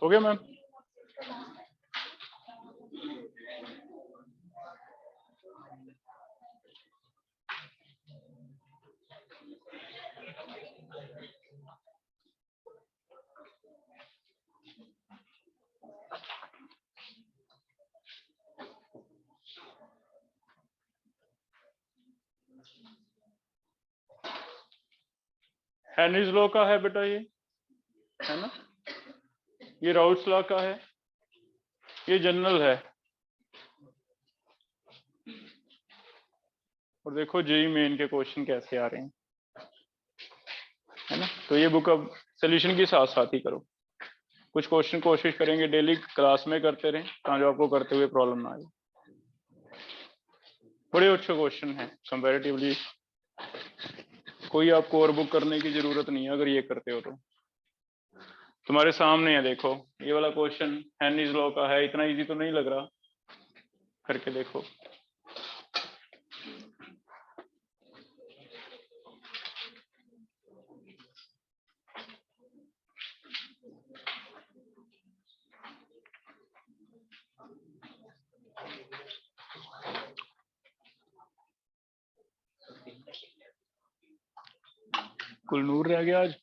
हो गया ma'am? Henry's law का है बेटा, ये है ना, ये राउल्ट्स लॉ का है, ये जनरल है। और देखो जेईई मेन के क्वेश्चन कैसे आ रहे हैं, है ना। तो ये बुक अब सोल्यूशन के साथ साथ ही करो। कुछ क्वेश्चन कोशिश करेंगे डेली क्लास में करते रहें, जो आपको करते हुए प्रॉब्लम ना आए। बड़े अच्छे क्वेश्चन हैं कंपैरेटिवली, कोई आपको और बुक करने की जरूरत नहीं है अगर ये करते हो तो। तुम्हारे सामने है, देखो ये वाला क्वेश्चन हेनरीज लॉ का है, इतना इजी तो नहीं लग रहा, करके देखो। कुलनूर रह गया आज।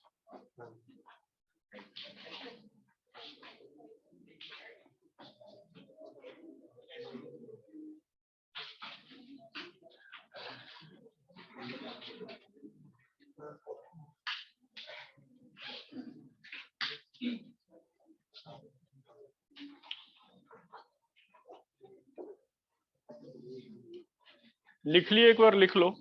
लिख लिए, एक बार लिख लो।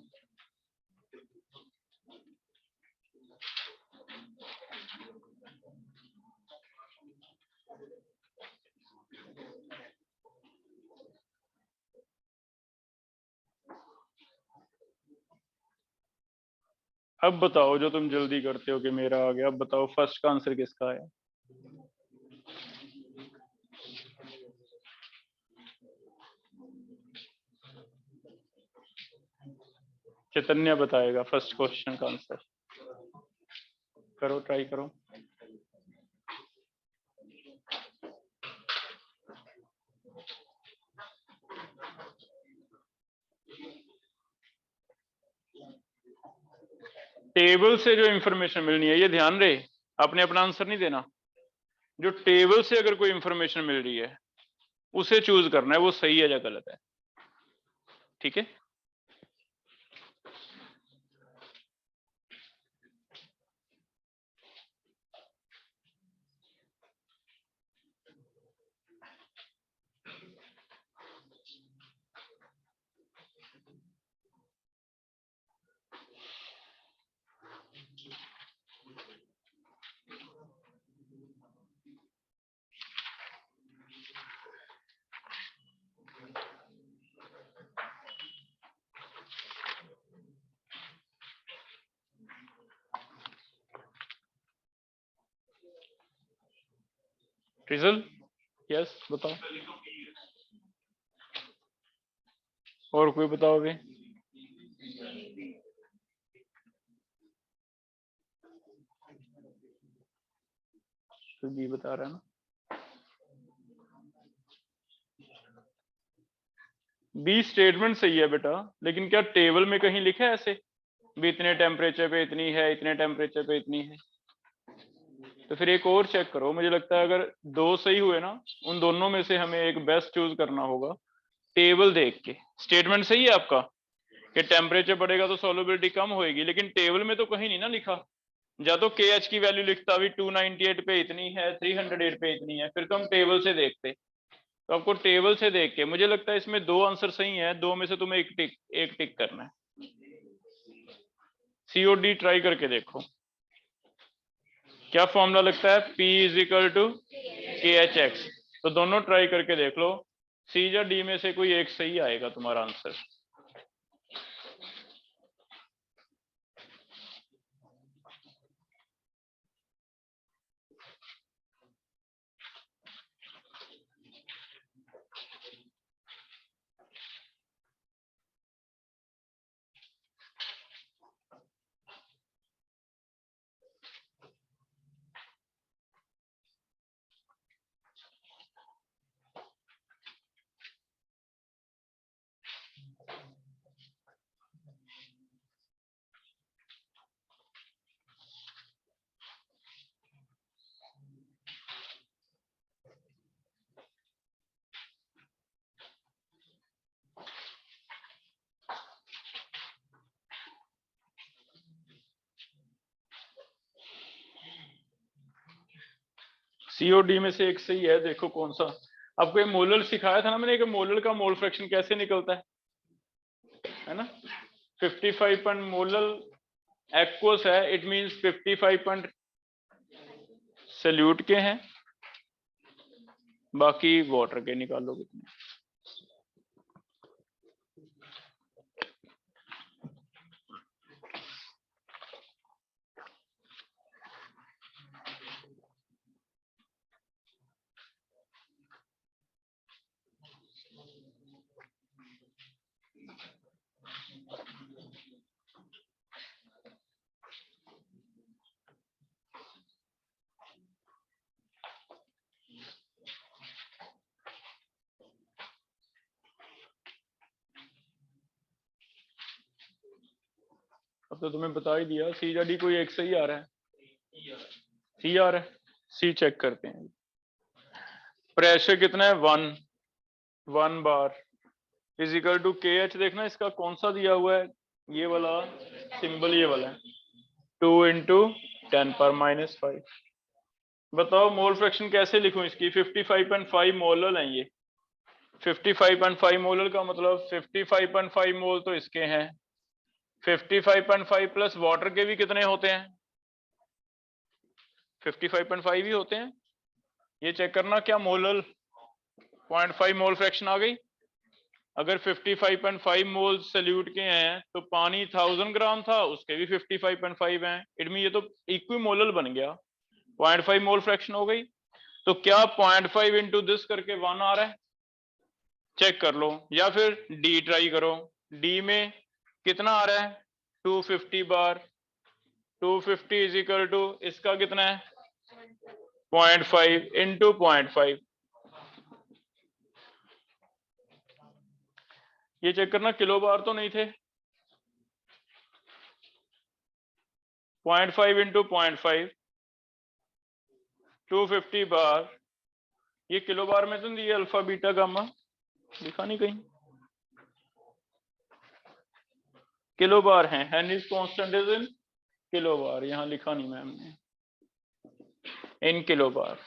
अब बताओ जो तुम जल्दी करते हो कि मेरा आ गया, अब बताओ फर्स्ट का आंसर किसका है? चैतन्य बताएगा फर्स्ट क्वेश्चन का आंसर। करो, ट्राई करो। टेबल से जो इंफॉर्मेशन मिलनी है, ये ध्यान रहे, आपने अपना आंसर नहीं देना। जो टेबल से अगर कोई इंफॉर्मेशन मिल रही है उसे चूज करना है, वो सही है या गलत है। ठीक है। रिजल्ट यस बताओ, और कोई बताओ अभी। तो बी बता रहा है ना। बी स्टेटमेंट सही है बेटा, लेकिन क्या टेबल में कहीं लिखा है ऐसे भी इतने टेम्परेचर पे इतनी है, इतने टेम्परेचर पे इतनी है? तो फिर एक और चेक करो। मुझे लगता है अगर दो सही हुए ना, उन दोनों में से हमें एक बेस्ट चूज करना होगा टेबल देख के। स्टेटमेंट सही है आपका कि टेम्परेचर बढ़ेगा तो सॉल्युबिलिटी कम होएगी, लेकिन टेबल में तो कहीं नहीं ना लिखा या तो के एच की वैल्यू लिखता भी 298 पे इतनी है, 308 पे इतनी है, फिर तो हम टेबल से देखते। तो आपको टेबल से देख के, मुझे लगता है इसमें दो आंसर सही है, दो में से तुम्हें एक टिक करना है। सी और डी ट्राई करके देखो क्या फॉर्मूला लगता है, P इज इक्वल टू के एच एक्स। तो दोनों ट्राई करके देख लो, सी या डी में से कोई एक सही आएगा तुम्हारा आंसर। सी और डी में से एक सही है, देखो कौन सा। आपको ये मोलर सिखाया था ना मैंने कि मोलर का मोल फ्रैक्शन कैसे निकलता है ना। 55 पॉइंट मोलर एक्वस है, इट मींस 55 पॉइंट सल्यूट के हैं, बाकी वाटर के निकालो कितने। अब तो तुम्हें बता ही दिया, सी या डी कोई एक सही आ रहा है, सी आ रहा है। सी चेक करते हैं। प्रेशर कितना है, 1 बार फिजिकल टू के एच। देखना इसका कौन सा दिया हुआ है, ये वाला सिंबल, ये वाला है 2 इंटू 10⁻⁵। बताओ मोल फ्रैक्शन कैसे लिखूं इसकी। 55.5 मोलर है ये। 55.5 मोलर का मतलब 55.5 मोल तो इसके हैं, 55.5 प्लस वाटर के भी कितने होते हैं, 55.5 ही होते हैं। ये चेक करना क्या मोलर 0.5 मोल फ्रैक्शन आ गई। अगर 55.5 मोल सल्यूट के हैं तो पानी 1000 ग्राम था, उसके भी 55.5 हैं, इट मीन ये तो इक्विमोलर बन गया, 0.5 मोल फ्रैक्शन हो गई। तो क्या 0.5 इंटू दिस करके 1 आ रहा है, चेक कर लो, या फिर डी ट्राई करो। डी में कितना आ रहा है, 250 बार। 250 इज इक्वल टू इसका कितना है 0.5 इंटू 0.5। ये चेक करना किलो बार तो नहीं थे, 0.5 इंटू 0.5 250 बार। ये किलो बार में तो नहीं, ये अल्फा बीटा गामा लिखा नहीं कहीं, किलो बार है। Henry's constant is in kilo bar, यहां लिखा नहीं मैम ने, in kilo bar.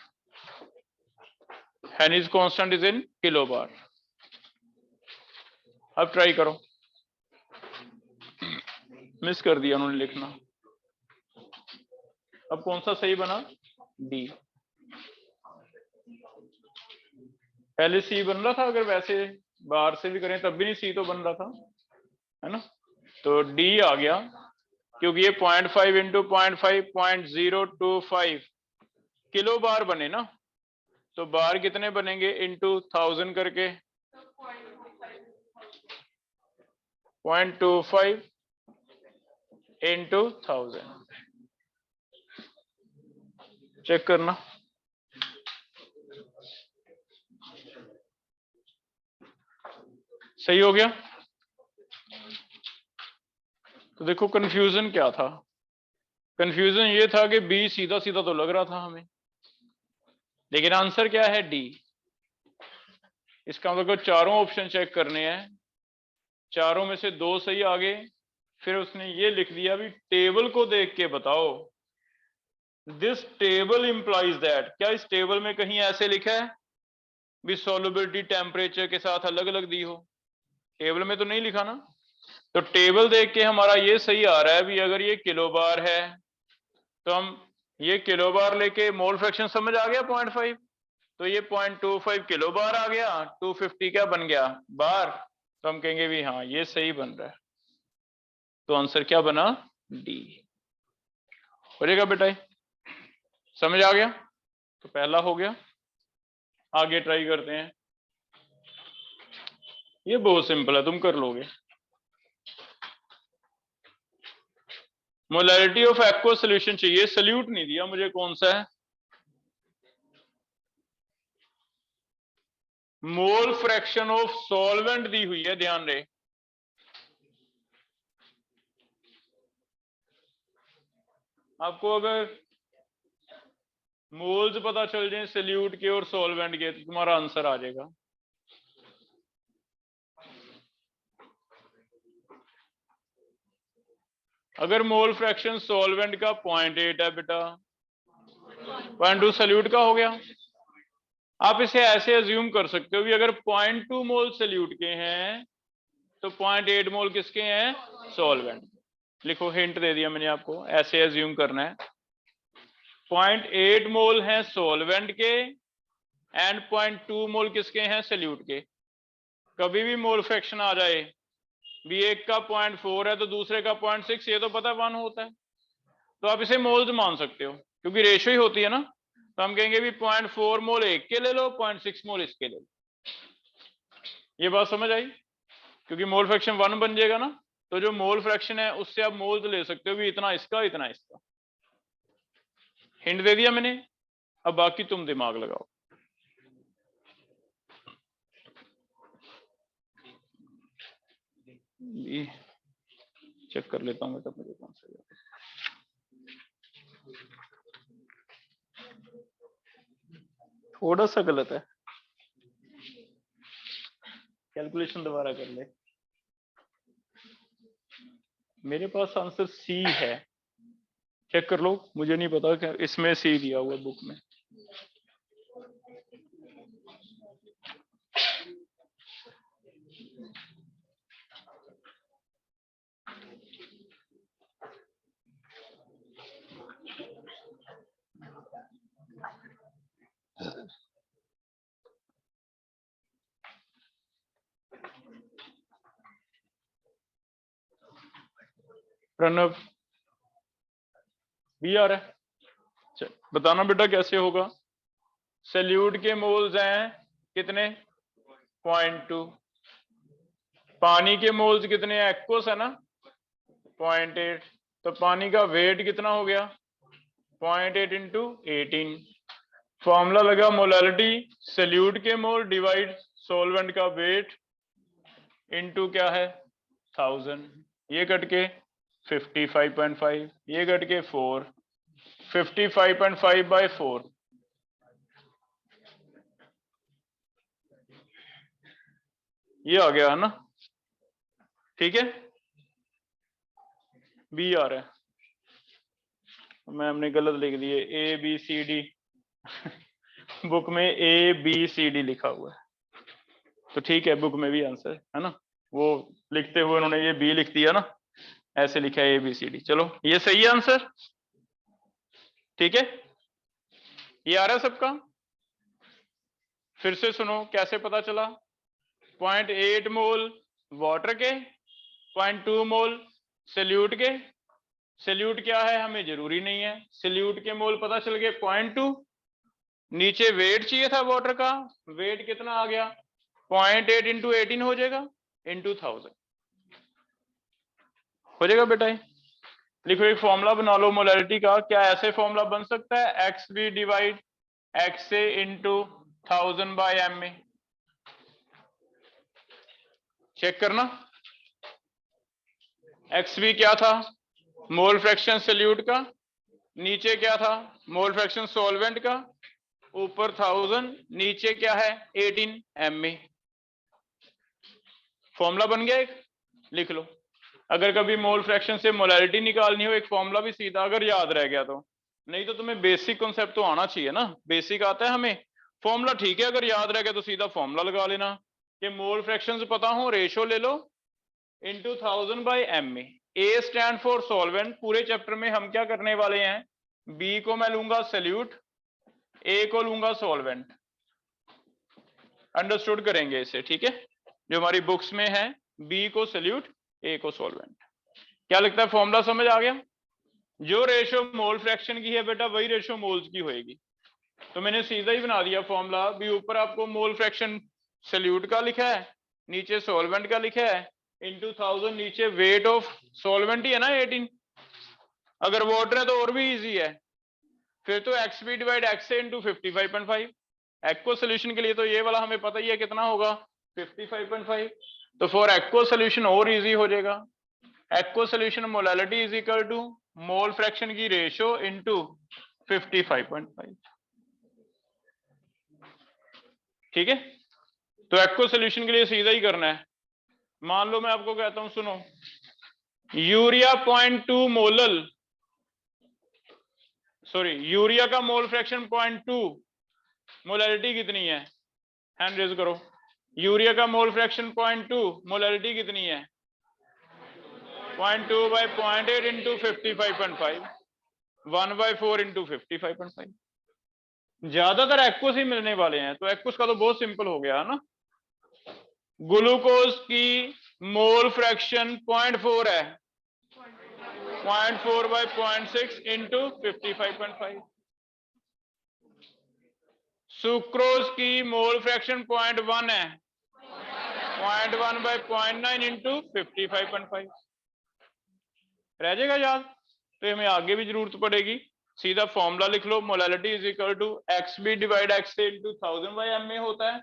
Henry's constant is in kilo bar. अब ट्राई करो, मिस कर दिया उन्होंने लिखना। अब कौन सा सही बना, डी। पहले सी बन रहा था, अगर वैसे बाहर से भी करें तब भी नहीं सी तो बन रहा था, है ना। तो डी आ गया, क्योंकि ये 0.5 इंटू 0.5 0.025 किलो बार बने ना, तो बार कितने बनेंगे इंटू 1000 करके 0.25 इंटू 1000। चेक करना, सही हो गया। तो देखो कंफ्यूजन क्या था, कंफ्यूजन ये था कि बी सीधा सीधा तो लग रहा था हमें, लेकिन आंसर क्या है डी। इसका मतलब चारों ऑप्शन चेक करने हैं, चारों में से दो सही आ गए। फिर उसने ये लिख दिया भी टेबल को देख के बताओ दिस टेबल इंप्लाइज दैट, क्या इस टेबल में कहीं ऐसे लिखा है भी सॉल्युबिलिटी टेम्परेचर के साथ अलग अलग दी हो? टेबल में तो नहीं लिखा ना। तो टेबल देख के हमारा ये सही आ रहा है भी अगर ये किलो बार है तो हम ये किलो बार लेके मोल फ्रैक्शन समझ आ गया 0.5, तो ये 0.25 किलो बार आ गया, 250 क्या बन गया बार, तो हम कहेंगे भी हाँ ये सही बन रहा है। तो आंसर क्या बना? डी। हो जाएगा बेटा, समझ आ गया? तो पहला हो गया। आगे ट्राई करते हैं, ये बहुत सिंपल है, तुम कर लोगे। मोलैरिटी ऑफ एक्वा सोल्यूशन चाहिए, सल्यूट नहीं दिया मुझे, कौन सा है? मोल फ्रैक्शन ऑफ सॉल्वेंट दी हुई है, ध्यान रहे। आपको अगर मोल्स पता चल जाए सल्यूट के और सॉल्वेंट के तो तुम्हारा आंसर आ जाएगा। अगर मोल फ्रैक्शन सॉल्वेंट का 0.8 है बेटा, 0.2 सल्यूट का हो गया। आप इसे ऐसे अज्यूम कर सकते हो भी अगर 0.2 मोल सल्यूट के हैं तो 0.8 मोल किसके हैं? सॉल्वेंट। लिखो, हिंट दे दिया मैंने आपको, ऐसे अज्यूम करना है। 0.8 मोल हैं सॉल्वेंट के एंड 0.2 मोल किसके हैं? सल्यूट के। कभी भी मोल फ्रैक्शन आ जाए भी एक का 0.4 है तो दूसरे का 0.6, ये तो पता है 1 होता है, तो आप इसे मोल्स मान सकते हो क्योंकि रेशियो ही होती है ना। तो हम कहेंगे भी 0.4 मोल एक के ले लो, 0.6 मोल इसके ले लो। ये बात समझ आई? क्योंकि मोल फ्रैक्शन 1 बन जाएगा ना, तो जो मोल फ्रैक्शन है उससे आप मोल्स ले सकते हो भी इतना इसका इतना इसका। हिंट दे दिया मैंने, अब बाकी तुम दिमाग लगाओ। चेक कर लेता हूँ तब मुझे कौन सा, थोड़ा सा गलत है, कैलकुलेशन दोबारा कर ले। मेरे पास आंसर सी है, चेक कर लो, मुझे नहीं पता क्या इसमें सी दिया हुआ बुक में। प्रणव भी आ रहा है, बताना बेटा कैसे होगा। सल्यूट के मोल्स हैं कितने? 0.2। पानी के मोल्स कितने? एक्वस है ना 0.8, तो पानी का वेट कितना हो गया? 0.8 इंटू 18। फॉर्मूला लगा मोलैलिटी सल्यूट के मोल डिवाइड सॉल्वेंट का वेट इनटू क्या है 1000, ये कट के 55.5, ये कट के 4, 55.5 बाय 4, ये आ गया है ना, ठीक है। बी आ रहा है, मैं हमने गलत लिख दिए A B C D book में ए बी सी डी लिखा हुआ है, तो ठीक है बुक में भी आंसर है ना, वो लिखते हुए उन्होंने ये बी लिख दिया ना, ऐसे लिखा है ए बी सी डी। चलो ये सही है आंसर, ठीक है। ये आ रहा है सबका? फिर से सुनो कैसे पता चला। 0.8 मोल वाटर के, 0.2 मोल सल्यूट के। सल्यूट क्या है हमें जरूरी नहीं है, सल्यूट के मोल पता चल गए 0.2, नीचे वेट चाहिए था वाटर का, वेट कितना आ गया 0.8 इंटू 18 हो जाएगा इंटू 1000 हो जाएगा बेटा। लिखो एक फॉर्मूला बना लो मोलैरिटी का, क्या ऐसे फॉर्मूला बन सकता है एक्स बी डिवाइड एक्स ए इंटू 1000 बाय एम में, चेक करना। एक्स बी क्या था? मोल फ्रैक्शन सल्यूट का, नीचे क्या था? मोल फ्रैक्शन सॉल्वेंट का, ऊपर 1000, नीचे क्या है 18 एम में। फॉर्मूला बन गया एक, लिख लो। अगर कभी मोल फ्रैक्शन से मोलैरिटी निकालनी हो, एक फॉर्मूला भी सीधा अगर याद रह गया तो नहीं तो तुम्हें बेसिक कॉन्सेप्ट तो आना चाहिए ना, बेसिक आता है हमें, फॉर्मूला ठीक है, अगर याद रह गया तो सीधा फॉर्मूला लगा लेना कि मोल फ्रैक्शंस पता हो, रेशो ले लो इनटू 1000 बाय एम में। ए स्टैंड फॉर सॉल्वेंट, पूरे चैप्टर में हम क्या करने वाले हैं, बी को मैं लूंगा सल्यूट, ए को लूंगा सॉल्वेंट, अंडरस्टूड करेंगे इसे, ठीक है, जो हमारी बुक्स में है, बी को सल्यूट, ए को सॉल्वेंट। क्या लगता है फॉर्मूला समझ आ गया? जो रेशो मोल फ्रैक्शन की है बेटा वही रेशो मोल्स की होएगी, तो मैंने सीधा ही बना दिया फॉर्मूला भी, ऊपर आपको मोल फ्रैक्शन सल्यूट का लिखा है, नीचे सॉल्वेंट का लिखा है, इनटू 1000 नीचे वेट ऑफ सॉल्वेंट ही है ना 18, अगर वाटर है तो और भी इजी है, फिर तो XB डिवाइड एक्स से इंटू 55.5, एक्को सोल्यूशन के लिए तो ये वाला हमें पता ही है कितना होगा 55.5, तो फॉर एक्को सोल्यूशन और इजी हो जाएगा, aqueous solution molality is equal to mole fraction की रेशियो इनटू 55.5, ठीक है। तो एक्को सोल्यूशन के लिए सीधा ही करना है, मान लो मैं आपको कहता हूं सुनो, यूरिया 0.2 मोलल, सॉरी यूरिया का मोल फ्रैक्शन 0.2, मोलालिटी कितनी है, हैंड रेज करो, यूरिया का मोल फ्रैक्शन 0.2, मोलालिटी कितनी है 0.2 बाई 0.8 इंटू 55.5, 1/4 इंटू 55.5, ज्यादातर एक्वस ही मिलने वाले हैं, तो एक्वस का तो बहुत सिंपल हो गया है ना। ग्लूकोज की मोल फ्रैक्शन 0.4 है, 0.4 बाई 0.6 इंटू 55.5, सुक्रोज की मोल फ्रैक्शन 0.1 है, 0.1 बाई 0.9 इंटू 55.5, रह जाएगा याद, तो हमें आगे भी जरूरत पड़ेगी, सीधा फॉर्मूला लिख लो, molality is equal to XB divide X into 1000 by M में होता है,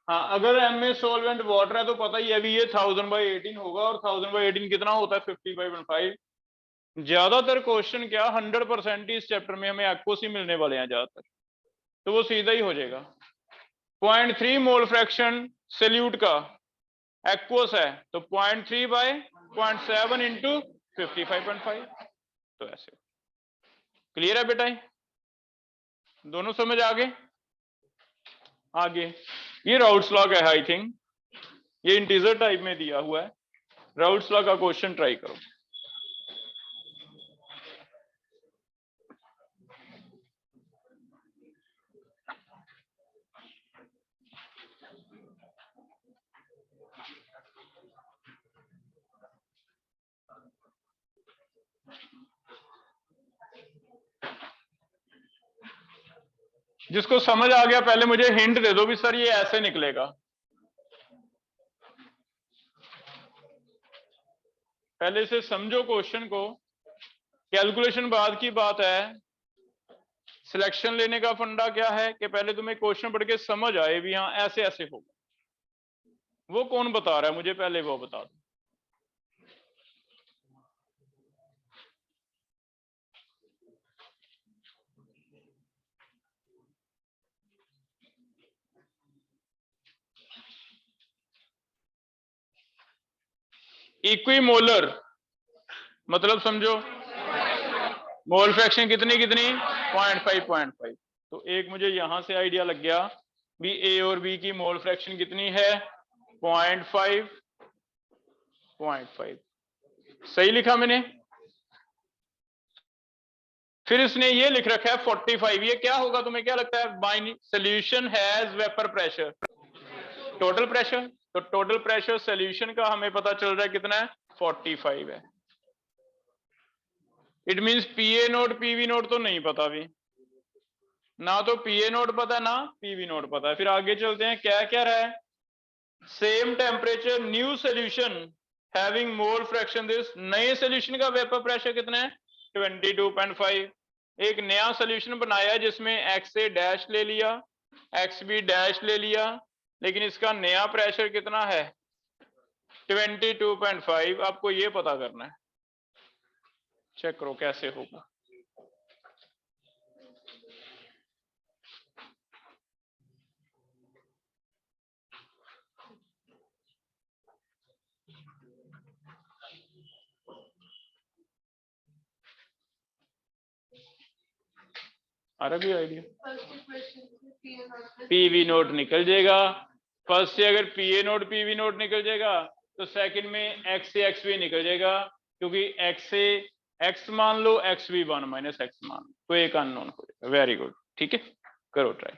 हाँ अगर एम में सॉल्वेंट वाटर है तो पता ही है भी ये 1000 बाई 18 होगा, और 1000 बाई 18 कितना होता है 55.5, ज्यादातर क्वेश्चन क्या 100% इस चैप्टर में हमें एक्वस ही मिलने वाले हैं ज्यादातर, तो वो सीधा ही हो जाएगा। 0.3 मोल फ्रैक्शन सल्यूट का एक्वस है, तो 0.3 बाय 0.7 इंटू 55.5, तो ऐसे। क्लियर है बेटा, दोनों समझ आ गए? आगे ये राउट्स लॉ का है, आई थिंक ये इंटीजर टाइप में दिया हुआ है, राउट्स लॉ का क्वेश्चन ट्राई करो। जिसको समझ आ गया पहले मुझे हिंट दे दो भी सर ये ऐसे निकलेगा, पहले से समझो क्वेश्चन को, कैलकुलेशन बाद की बात है, सिलेक्शन लेने का फंडा क्या है कि पहले तुम्हें क्वेश्चन पढ़ के समझ आए भी हाँ ऐसे ऐसे होगा, वो कौन बता रहा है मुझे पहले वो बता दो। इक्विमोलर मतलब समझो मोल फ्रैक्शन कितनी कितनी 0.5, तो एक मुझे यहां से आइडिया लग गया भी ए और बी की मोल फ्रैक्शन कितनी है 0.5, सही लिखा मैंने, फिर इसने ये लिख रखा है 45, ये क्या होगा तुम्हें क्या लगता है, बाइन solution has vapour pressure, total pressure, तो टोटल प्रेशर सोल्यूशन का हमें पता चल रहा है कितना है 45 है, it means PA nought PV note तो नहीं पता भी, ना तो पीए नोट पता है ना पीवी नोट पता है। फिर आगे चलते हैं, क्या क्या रहा है, same temperature new solution having mole fraction this, नए सोल्यूशन का वेपर प्रेशर कितना है 22.5, एक नया सोल्यूशन बनाया जिसमें एक्स ए डैश ले लिया एक्स बी डैश ले लिया, लेकिन इसका नया प्रेशर कितना है 22.5, आपको ये पता करना है, चेक करो कैसे होगा। आ रहा भी आइडिया? पीवी नोट निकल जाएगा फर्स्ट से। अगर पीए नोट पीवी नोट निकल जाएगा तो सेकंड में एक्स से एक्स भी निकल जाएगा, क्योंकि एक्स से एक्स मान लो, एक्स भी 1 माइनस एक्स मान लो, तो एक अननोन हो जाएगा। वेरी गुड, ठीक है, करो ट्राई।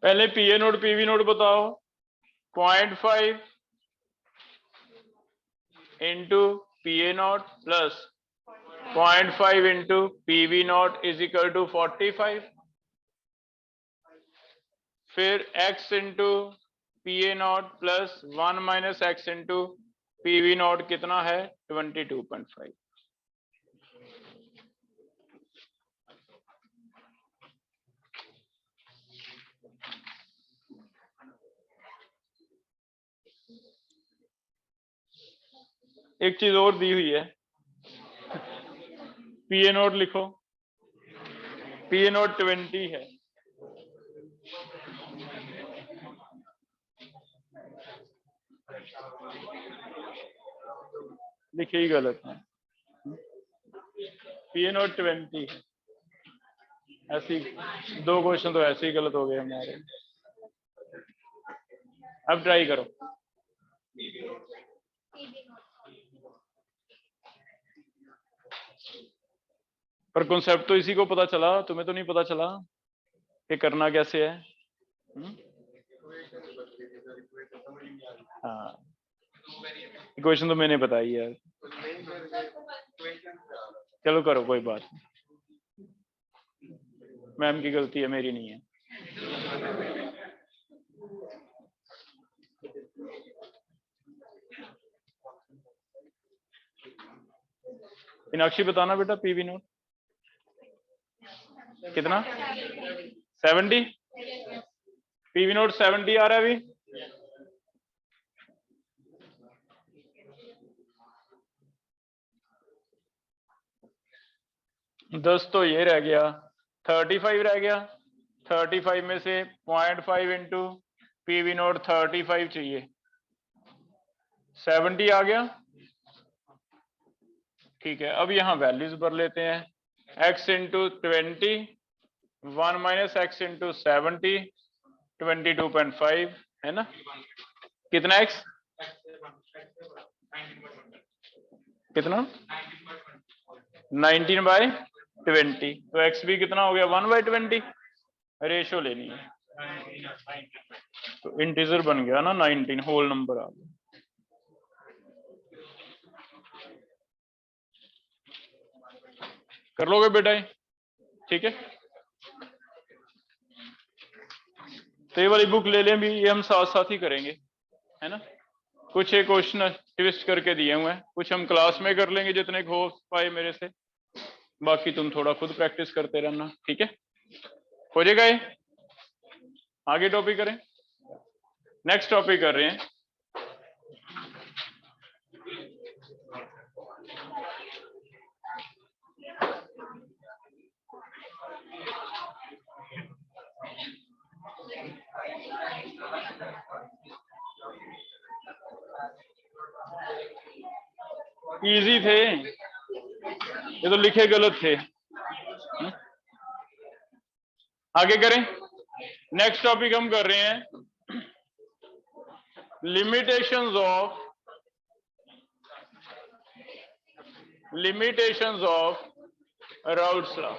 पहले पीए नोट पीवी नोट बताओ। 0.5 into PA nought plus 0.5 into PV nought is equal to 45। फिर x into PA nought plus 1 minus X into PV nought कितना है 22.5। एक चीज और दी हुई है, पीए नोट लिखो, पीए नोट 20 है, लिखे ही गलत है, पीए नोट 20 है। ऐसी 2 क्वेश्चन तो ऐसे ही गलत हो गए हमारे। अब ट्राई करो। पर कॉन्सेप्ट तो इसी को पता चला, तुम्हें तो नहीं पता चला कि करना कैसे है। हाँ, इक्वेशन तो मैंने बताई है। चलो करो, कोई बात नहीं, मैम की गलती है, मेरी नहीं है। मीनाक्षी बताना बेटा, पीवी नोट कितना 70, पीवी नोट 70 आ रहा है अभी। दस तो ये रह गया, 35 रह गया। 35 में से 0.5 इंटू पीवी नोट 35 चाहिए, 70 आ गया। ठीक है, अब यहाँ वैल्यूज भर लेते हैं। x into 20, 1 minus X into 70, 22.5 है ना। कितना x, कितना 19/20, तो x भी कितना हो गया 1/20। रेशो लेनी है तो इंटीजर बन गया ना 19, होल नंबर आ गया। कर लोगे बेटा, ठीक है। तो ये वाली बुक ले लें भी, ये हम साथ साथ ही करेंगे, है ना। कुछ एक क्वेश्चन ट्विस्ट करके दिए हुए हैं, कुछ हम क्लास में कर लेंगे जितने हो पाए मेरे से, बाकी तुम थोड़ा खुद प्रैक्टिस करते रहना, ठीक है। हो जाएगा ये। आगे टॉपिक करें, नेक्स्ट टॉपिक कर रहे हैं। इजी थे ये तो, लिखे गलत थे। आगे करें। नेक्स्ट टॉपिक हम कर रहे हैं limitations of Raoult's law।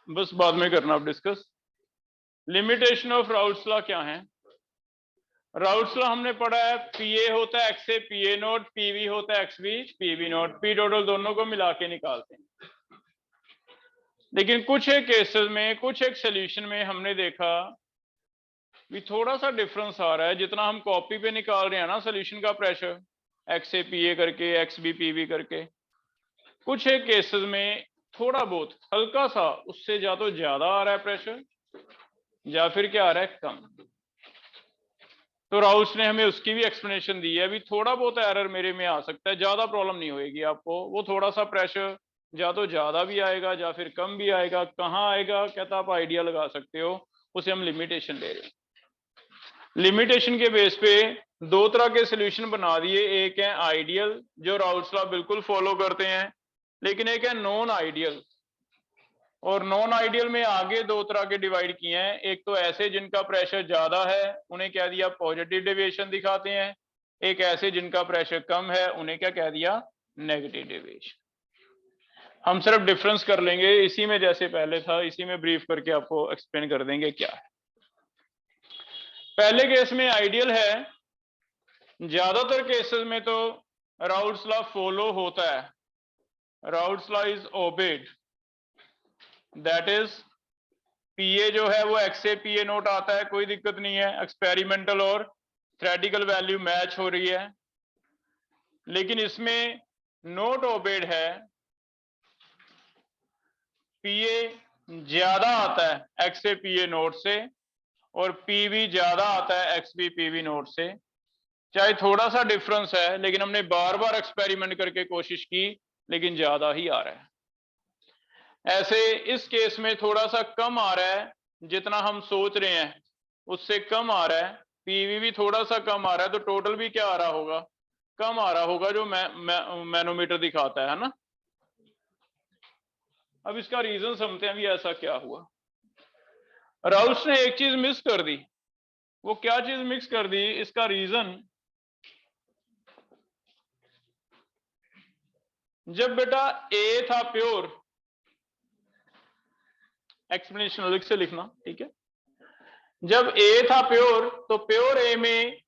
बस बाद में करना आप discuss. Limitation of Raoult's law क्या है? राउल्ट्स लॉ हमने पढ़ा है, पीए होता है X A PA nought, PB होता है X B PB nought, P total दोनों को मिला के निकालते हैं। लेकिन कुछ एक केसेस में, कुछ एक सोल्यूशन में हमने देखा भी थोड़ा सा डिफरेंस आ रहा है। जितना हम कॉपी पे निकाल रहे हैं ना सोल्यूशन का प्रेशर, एक्स ए पीए करके एक्स बी पीवी करके, कुछ एक केसेस में थोड़ा बहुत हल्का सा उससे या तो ज्यादा आ रहा है प्रेशर या फिर क्या आ रहा है कम। तो राउल्ट्स ने हमें उसकी भी एक्सप्लेनेशन दी है। अभी थोड़ा बहुत एरर मेरे में आ सकता है, ज्यादा प्रॉब्लम नहीं होगी आपको। वो थोड़ा सा प्रेशर या तो ज्यादा भी आएगा या फिर कम भी आएगा, कहाँ आएगा कहता आप आइडिया लगा सकते हो, उसे हम लिमिटेशन ले रहे हैं। लिमिटेशन के बेस पे दो तरह के सोल्यूशन बना दिए, एक है आइडियल जो राउल्ट्स लॉ बिल्कुल फॉलो करते हैं, लेकिन एक है नॉन आइडियल। और नॉन आइडियल में आगे दो तरह के डिवाइड किए हैं, एक तो ऐसे जिनका प्रेशर ज्यादा है उन्हें क्या दिया पॉजिटिव डेविएशन दिखाते हैं, एक ऐसे जिनका प्रेशर कम है उन्हें क्या कह दिया नेगेटिव डेविएशन। हम सिर्फ डिफरेंस कर लेंगे इसी में, जैसे पहले था इसी में ब्रीफ करके आपको एक्सप्लेन कर देंगे क्या है। पहले केस में आइडियल है, ज्यादातर केसेस में तो राउल्ट्स लॉ फॉलो होता है, Raoult's law is obeyed, that is PA जो है वो एक्स ए पीए नोट आता है, कोई दिक्कत नहीं है, एक्सपेरिमेंटल और थ्योरेटिकल वैल्यू मैच हो रही है। लेकिन इसमें नोट ओबेड है, पीए ज्यादा आता है एक्स ए पीए नोट से और पीवी ज्यादा आता है एक्स बी पीवी नोट से। चाहे थोड़ा सा डिफरेंस है लेकिन हमने बार बार एक्सपेरिमेंट करके कोशिश की, लेकिन ज्यादा ही आ रहा है। ऐसे इस केस में थोड़ा सा कम आ रहा है, जितना हम सोच रहे हैं उससे कम आ रहा है, पीवी भी थोड़ा सा कम आ रहा है, तो टोटल भी क्या आ रहा होगा कम आ रहा होगा जो मैनोमीटर दिखाता है ना। अब इसका रीजन समझते हैं भी ऐसा क्या हुआ। राउल्ट्स ने एक चीज मिस कर दी, वो क्या चीज मिक्स कर दी, इसका रीजन, जब बेटा ए था प्योर, एक्सप्लेनेशन अलग से लिखना ठीक है, जब ए था प्योर तो प्योर ए में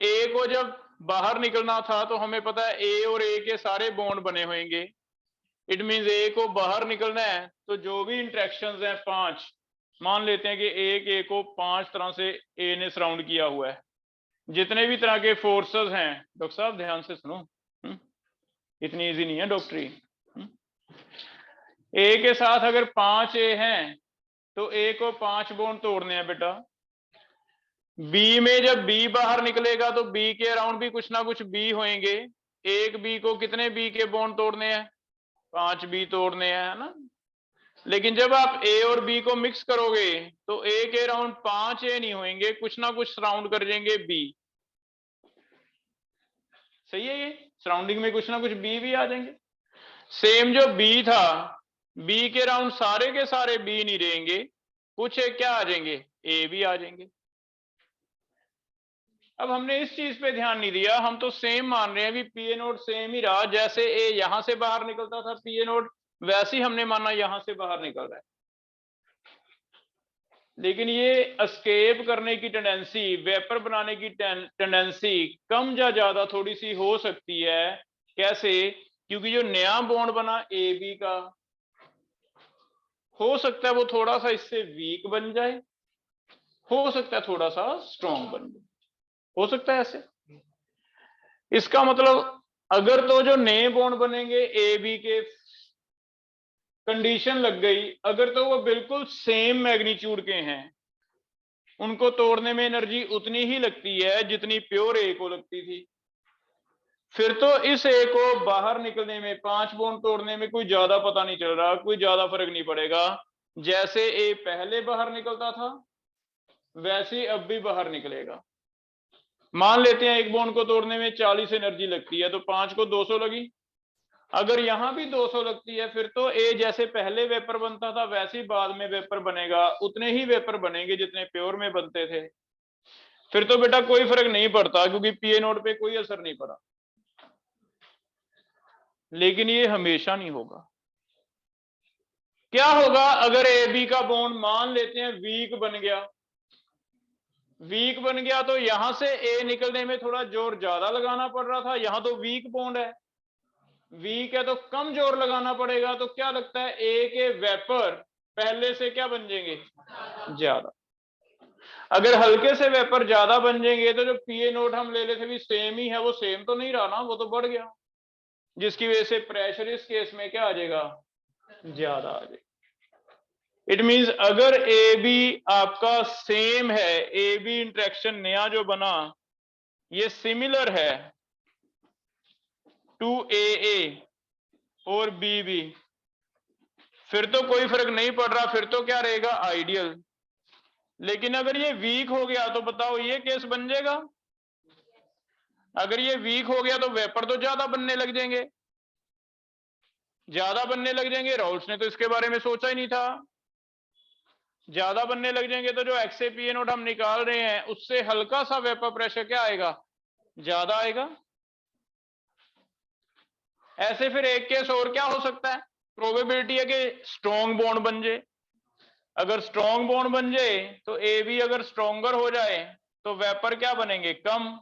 ए को जब बाहर निकलना था तो हमें पता है ए और ए के सारे बॉन्ड बने होंगे। इट मींस ए को बाहर निकलना है तो जो भी इंटरेक्शंस हैं 5, मान लेते हैं कि एक ए को 5 तरह से ए ने सराउंड किया हुआ है, जितने भी तरह के फोर्सेस हैं, डॉक्टर साहब ध्यान से सुनो, इतनी इजी नहीं है डॉक्टरी। ए के साथ अगर 5 ए हैं तो ए को 5 बॉन्ड तोड़ने हैं बेटा। बी में जब बी बाहर निकलेगा तो बी के अराउंड भी कुछ ना कुछ बी होंगे, एक बी को कितने बी के बॉन्ड तोड़ने हैं 5 बी तोड़ने हैं, है ना। लेकिन जब आप ए और बी को मिक्स करोगे तो ए के अराउंड 5 ए नहीं होंगे, कुछ ना कुछ सराउंड कर देंगे बी, सही है, ये सराउंडिंग में कुछ ना कुछ बी भी आ जाएंगे। सेम जो बी था, बी के अराउंड सारे के सारे बी नहीं रहेंगे, कुछ एक क्या आ जाएंगे ए भी आ जाएंगे। अब हमने इस चीज पे ध्यान नहीं दिया, हम तो सेम मान रहे हैं भी पीए नोट सेम ही रहा, जैसे ए यहां से बाहर निकलता था पीए नोट वैसे ही हमने माना यहां से बाहर निकल रहा है। लेकिन ये एस्केप करने की टेंडेंसी, वेपर बनाने की टेंडेंसी कम या ज्यादा थोड़ी सी हो सकती है। कैसे? क्योंकि जो नया बॉन्ड बना ए बी का, हो सकता है वो थोड़ा सा इससे वीक बन जाए, हो सकता है थोड़ा सा स्ट्रॉन्ग बन जाए, हो सकता है ऐसे। इसका मतलब अगर तो जो नए बॉन्ड बनेंगे ए बी के, कंडीशन लग गई, अगर तो वो बिल्कुल सेम मैग्नीट्यूड के हैं, उनको तोड़ने में एनर्जी उतनी ही लगती है जितनी प्योर ए को लगती थी, फिर तो इस ए को बाहर निकलने में 5 बॉन्ड तोड़ने में कोई ज्यादा पता नहीं चल रहा, कोई ज्यादा फर्क नहीं पड़ेगा। जैसे ए पहले बाहर निकलता था वैसे अब भी बाहर निकलेगा। मान लेते हैं एक बॉन्ड को तोड़ने में 40 एनर्जी लगती है तो 5 को 200 लगी, अगर यहां भी 200 लगती है फिर तो ए जैसे पहले वेपर बनता था वैसे ही बाद में वेपर बनेगा, उतने ही वेपर बनेंगे जितने प्योर में बनते थे। फिर तो बेटा कोई फर्क नहीं पड़ता क्योंकि पीए नोड पे कोई असर नहीं पड़ा। लेकिन ये हमेशा नहीं होगा। क्या होगा अगर ए बी का बॉन्ड मान लेते हैं वीक बन गया, वीक बन गया तो यहां से ए निकलने में थोड़ा जोर ज्यादा लगाना पड़ रहा था, यहां तो वीक बॉन्ड है, वीक है तो कम जोर लगाना पड़ेगा। तो क्या लगता है ए के वेपर पहले से क्या बन जाएंगे, ज्यादा। अगर हल्के से वेपर ज्यादा बन जाएंगे तो जो पीए नोट हम ले लेते भी सेम ही है, वो सेम तो नहीं रहा ना, वो तो बढ़ गया, जिसकी वजह से प्रेशर इस केस में क्या आ जाएगा, ज्यादा आ जाएगा। इट मींस अगर ए बी आपका सेम है, ए बी इंटरेक्शन नया जो बना ये सिमिलर है टू ए और बी बी, फिर तो कोई फर्क नहीं पड़ रहा, फिर तो क्या रहेगा, आइडियल। लेकिन अगर ये वीक हो गया तो बताओ ये केस बन जाएगा। अगर ये वीक हो गया तो वेपर तो ज्यादा बनने लग जाएंगे, ज्यादा बनने लग जाएंगे। राउल्स ने तो इसके बारे में सोचा ही नहीं था। ज्यादा बनने लग जाएंगे तो जो एक्सएपीए नोट हम निकाल रहे हैं उससे हल्का सा वेपर प्रेशर क्या आएगा, ज्यादा आएगा। ऐसे फिर एक केस और क्या हो सकता है, प्रोबेबिलिटी है कि स्ट्रॉन्ग बॉन्ड बन जाए। अगर स्ट्रॉन्ग बॉन्ड बन जाए तो ए बी अगर स्ट्रॉन्गर हो जाए तो वेपर क्या बनेंगे, कम,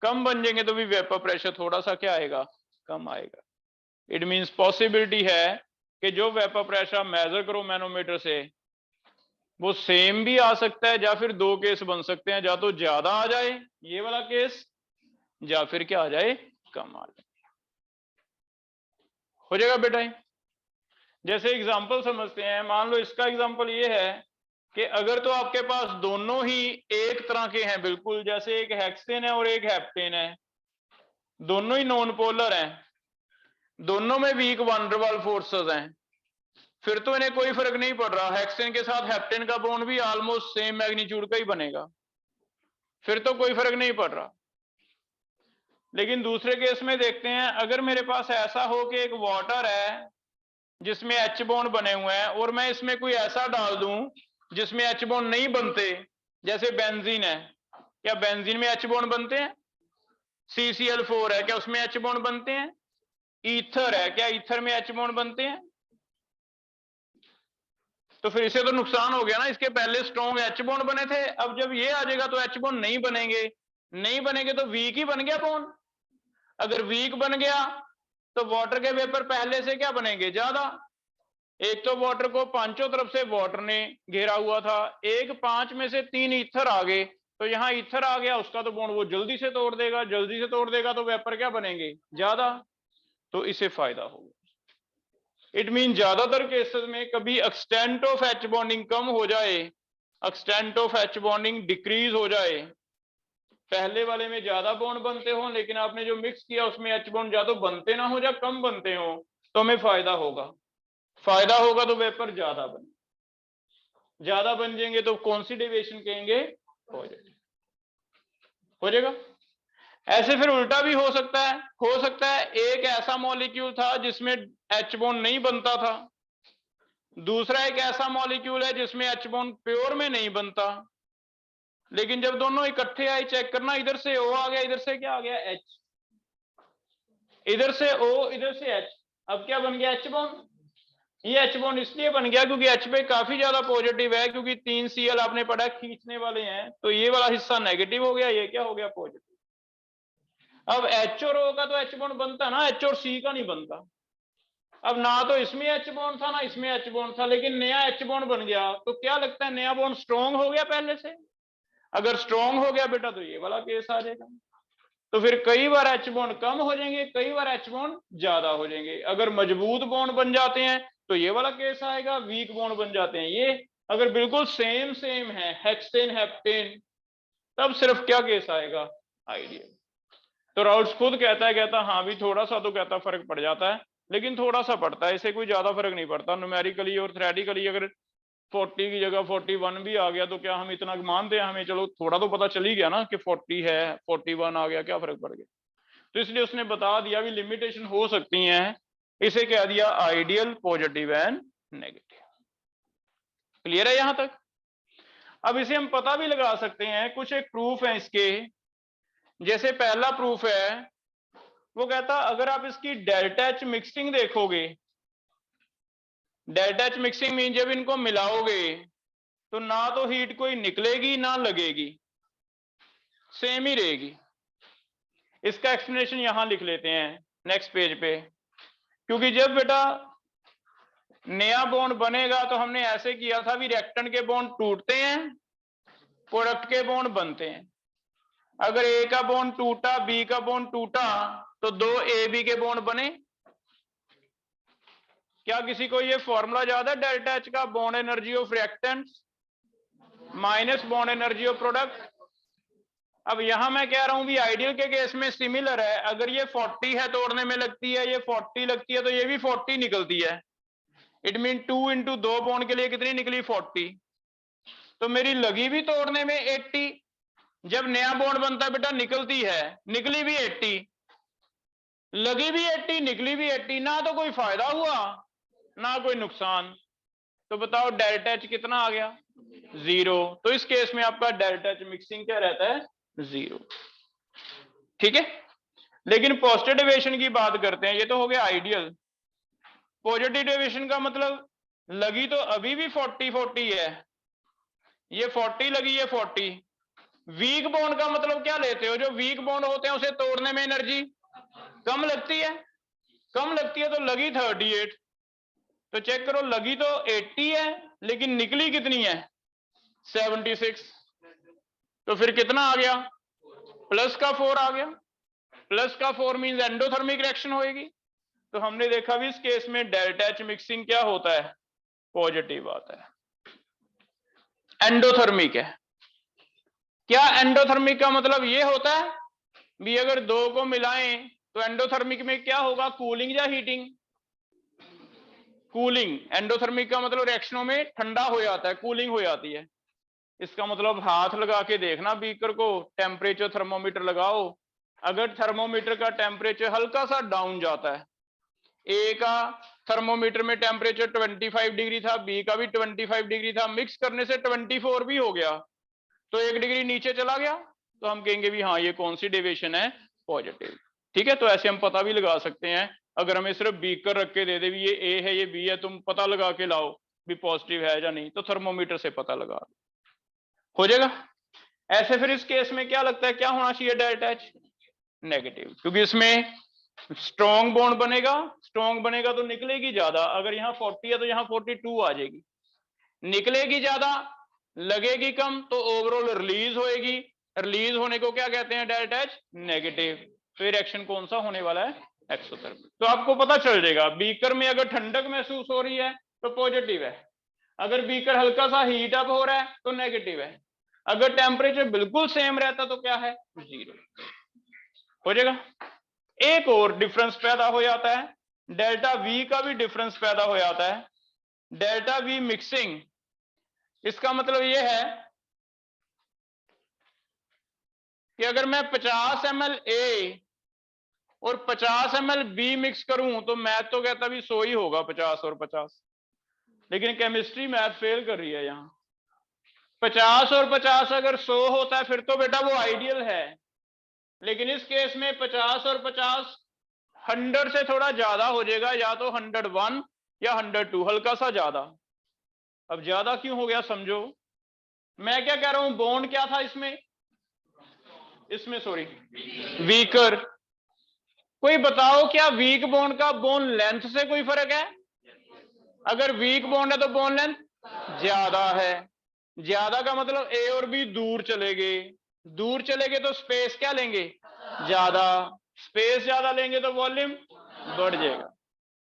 कम बन जाएंगे तो भी वेपर प्रेशर थोड़ा सा क्या आएगा, कम आएगा। इट मींस पॉसिबिलिटी है कि जो वेपर प्रेशर मेजर करो मैनोमीटर से वो सेम भी आ सकता है, या फिर दो केस बन सकते हैं, या तो ज्यादा आ जाए ये वाला केस, या फिर क्या आ जाए, कम आ जाए। हो जाएगा बेटा। जैसे एग्जांपल समझते हैं, मान लो इसका एग्जांपल ये है कि अगर तो आपके पास दोनों ही एक तरह के हैं बिल्कुल, जैसे एक हेक्सेन है और एक हेप्टेन है, दोनों ही नॉन पोलर हैं, दोनों में वीक वन डर वाल फोर्सेस हैं, फिर तो इन्हें कोई फर्क नहीं पड़ रहा, हेक्सेन के साथ हेप्टेन का बॉन्ड भी ऑलमोस्ट सेम मैग्नीट्यूड का ही बनेगा, फिर तो कोई फर्क नहीं पड़ रहा। लेकिन दूसरे केस में देखते हैं, अगर मेरे पास ऐसा हो कि एक वाटर है जिसमें एच बॉन्ड बने हुए हैं और मैं इसमें कोई ऐसा डाल दूं जिसमें एच बॉन्ड नहीं बनते, जैसे बेंजीन है, क्या बेंजीन में एच बॉन्ड बनते हैं, CCl4 है क्या उसमें एच बॉन्ड बनते हैं, ईथर है क्या ईथर में एच बॉन्ड बनते हैं, तो फिर इसे तो नुकसान हो गया ना, इसके पहले स्ट्रॉन्ग एच बॉन्ड बने थे, अब जब ये आ जाएगा तो एच बॉन्ड नहीं बनेंगे, नहीं बनेंगे तो वीक ही बन गया बॉन्ड। अगर वीक बन गया तो वाटर के वेपर पहले से क्या बनेंगे, ज्यादा। एक तो वाटर को पांचों तरफ से वाटर ने घेरा हुआ था, एक 5 में से 3 ईथर आ गए, तो यहां ईथर आ गया, उसका तो बॉन्ड वो जल्दी से तोड़ देगा, जल्दी से तोड़ देगा तो वेपर क्या बनेंगे, ज्यादा, तो इसे फायदा होगा। इट मीन ज्यादातर केसेस में कभी एक्सटेंट ऑफ एच बॉन्डिंग कम हो जाए, extent of H bonding decrease हो जाए, पहले वाले में ज्यादा बॉन्ड बनते हो लेकिन आपने जो मिक्स किया उसमें एच बॉन्ड ज्यादा बनते ना हो या कम बनते हो, तो हमें फायदा होगा। फायदा होगा तो वेपर ज्यादा बने, ज्यादा बन जाएंगे तो कौन सी डेविएशन कहेंगे, पॉजिटिव हो जाएगा। ऐसे फिर उल्टा भी हो सकता है एक ऐसा मॉलिक्यूल था जिसमें एच बॉन्ड नहीं बनता था, दूसरा एक ऐसा मॉलिक्यूल है जिसमें एच बॉन्ड प्योर में नहीं बनता, लेकिन जब दोनों इकट्ठे आए चेक करना, इधर से O आ गया, इधर से क्या आ गया, H, इधर से O इधर से H, अब क्या बन गया, एच बॉन्ड। ये एच बॉन्ड इसलिए बन गया क्योंकि एच पे काफी ज्यादा पॉजिटिव है, क्योंकि 3 Cl आपने पढ़ा खींचने वाले हैं, तो ये वाला हिस्सा नेगेटिव हो गया, ये क्या हो गया, पॉजिटिव। अब H और O का तो एच बॉन्ड बनता ना, H और C का नहीं बनता। अब ना तो इसमें एच बॉन्ड था ना इसमें एच बॉन्ड था, लेकिन नया एच बॉन्ड बन गया, तो क्या लगता है नया बॉन्ड स्ट्रॉन्ग हो गया पहले से। अगर स्ट्रॉन्ग हो गया बेटा तो ये वाला केस आ जाएगा। तो फिर कई बार एच बॉन्ड कम हो जाएंगे, कई बार एच बॉन्ड ज्यादा हो जाएंगे। अगर मजबूत बॉन्ड बन जाते हैं तो ये वाला केस आएगा, वीक बॉन्ड बन जाते हैं ये। अगर बिल्कुल सेम है हेक्सेन हेप्टेन, तब सिर्फ क्या केस आएगा, आइडियल। तो राउल्स खुद कहता हाँ भी थोड़ा सा तो कहता फर्क पड़ जाता है, लेकिन थोड़ा सा पड़ता है, इसे कोई ज्यादा फर्क नहीं पड़ता न्यूमेरिकली और थ्योरेटिकली। अगर 40 की जगह 41 भी आ गया तो क्या हम इतना मानते हैं, हमें चलो थोड़ा तो पता चल ही गया ना कि 40 है 41 आ गया, क्या फर्क पड़ गया। तो इसलिए उसने बता दिया भी लिमिटेशन हो सकती हैं, इसे कह दिया ideal, positive and negative. Clear है यहां तक? अब इसे हम पता भी लगा सकते हैं, कुछ एक प्रूफ है इसके। जैसे पहला प्रूफ है, वो कहता अगर आप इसकी डेल्टा एच मिक्सिंग देखोगे, डेल्टा एच मिक्सिंग मीन जब इनको मिलाओगे तो ना तो हीट कोई निकलेगी ना लगेगी, सेम ही रहेगी। इसका एक्सप्लेनेशन यहां लिख लेते हैं नेक्स्ट पेज पे। क्योंकि जब बेटा नया बॉन्ड बनेगा तो हमने ऐसे किया था भी रिएक्टेंट के बॉन्ड टूटते हैं, प्रोडक्ट के बॉन्ड बनते हैं। अगर ए का बॉन्ड टूटा, बी का बॉन्ड टूटा, तो दो ए बी के बॉन्ड बने। क्या किसी को ये फॉर्मूला याद है? डेल्टा एच का bond energy of reactant minus bond energy of product. अब यहां मैं कह रहा हूं भी आइडियल के केस में सिमिलर है। अगर ये 40 है तोड़ने में लगती है, ये 40 लगती है, तो ये भी 40 निकलती है। इट मीन 2 इंटू 2 बॉन्ड के लिए कितनी निकली? 40। तो मेरी लगी भी तोड़ने में 80। जब नया बॉन्ड बनता है बेटा निकलती है, निकली भी 80, लगी भी 80, निकली भी 80, ना तो कोई फायदा हुआ ना कोई नुकसान। तो बताओ डेल्टा एच कितना आ गया? 0। तो इस केस में आपका डेल्टा एच मिक्सिंग क्या रहता है? 0। ठीक है। लेकिन पॉजिटिव डेविएशन की बात करते हैं। ये तो हो गया आइडियल। पॉजिटिव डेविएशन का मतलब लगी तो अभी भी 40 है, ये 40 लगी, ये 40। वीक बॉन्ड का मतलब क्या लेते हो? जो वीक बॉन्ड होते हैं उसे तोड़ने में एनर्जी कम लगती है, कम लगती है तो लगी 38। तो चेक करो, लगी तो 80 है लेकिन निकली कितनी है? 76। तो फिर कितना आ गया? प्लस का 4 आ गया। प्लस का 4 मींस एंडोथर्मिक रिएक्शन होगी। तो हमने देखा भी इस केस में डेल्टा एच मिक्सिंग क्या होता है? पॉजिटिव आता है, एंडोथर्मिक है। क्या एंडोथर्मिक का मतलब ये होता है भी अगर दो को मिलाएं तो एंडोथर्मिक में क्या होगा? कूलिंग या हीटिंग? कूलिंग। एंडोथर्मिक का मतलब रिएक्शनों में ठंडा हो जाता है, कूलिंग हो जाती है। इसका मतलब हाथ लगा के देखना बीकर को, टेम्परेचर थर्मोमीटर लगाओ, अगर थर्मोमीटर का टेम्परेचर हल्का सा डाउन जाता है, ए का थर्मोमीटर में टेम्परेचर 25 डिग्री था, बी का भी 25 डिग्री था, मिक्स करने से 24 भी हो गया, तो 1 डिग्री नीचे चला गया, तो हम कहेंगे भी हाँ ये कौन सी डेविएशन है? पॉजिटिव। ठीक है। तो ऐसे हम पता भी लगा सकते हैं। अगर हमें सिर्फ बीकर रख के दे दे भी ये ए है ये बी है, तुम पता लगा के लाओ भी पॉजिटिव है या नहीं, तो थर्मोमीटर से पता लगा हो जाएगा। ऐसे फिर इस केस में क्या लगता है क्या होना चाहिए? डेल्टा एच नेगेटिव, क्योंकि इसमें स्ट्रॉन्ग बॉन्ड बनेगा। स्ट्रॉन्ग बनेगा तो निकलेगी ज्यादा। अगर यहाँ 40 है तो यहाँ 42 आ जाएगी। निकलेगी ज्यादा, लगेगी कम, तो ओवरऑल रिलीज होएगी। रिलीज होने को क्या कहते हैं? Delta H negative. तो ये रिएक्शन कौन सा होने वाला है? एक्सोथर्मिक। तो आपको पता चल जाएगा बीकर में अगर ठंडक महसूस हो रही है तो पॉजिटिव है, अगर बीकर हल्का सा हीट अप हो रहा है तो नेगेटिव है, अगर टेम्परेचर बिल्कुल सेम रहता तो क्या है? 0 हो जाएगा। एक और डिफरेंस पैदा हो जाता है, डेल्टा वी का भी डिफरेंस पैदा हो जाता है। डेल्टा वी मिक्सिंग, इसका मतलब यह है कि अगर मैं 50 ml ए और 50 ml बी मिक्स करूं तो मैथ तो कहता भी 100 ही होगा, 50 और 50, लेकिन केमिस्ट्री मैथ फेल कर रही है यहां। 50 और 50 अगर 100 होता है फिर तो बेटा वो आइडियल है, लेकिन इस केस में 50 और 50 100 से थोड़ा ज्यादा हो जाएगा, या तो 101 या 102, हल्का सा ज्यादा। अब ज्यादा क्यों हो गया समझो। मैं क्या कह रहा हूं, बॉन्ड क्या था इसमें? इसमें सॉरी वीकर। कोई बताओ क्या वीक बॉन्ड का बॉन्ड लेंथ से कोई फर्क है? अगर वीक बॉन्ड है तो बॉन्ड लेंथ ज्यादा है। ज्यादा का मतलब ए और बी दूर चले गए, दूर चले गए तो स्पेस क्या लेंगे? ज्यादा। स्पेस ज्यादा लेंगे तो वॉल्यूम बढ़ जाएगा।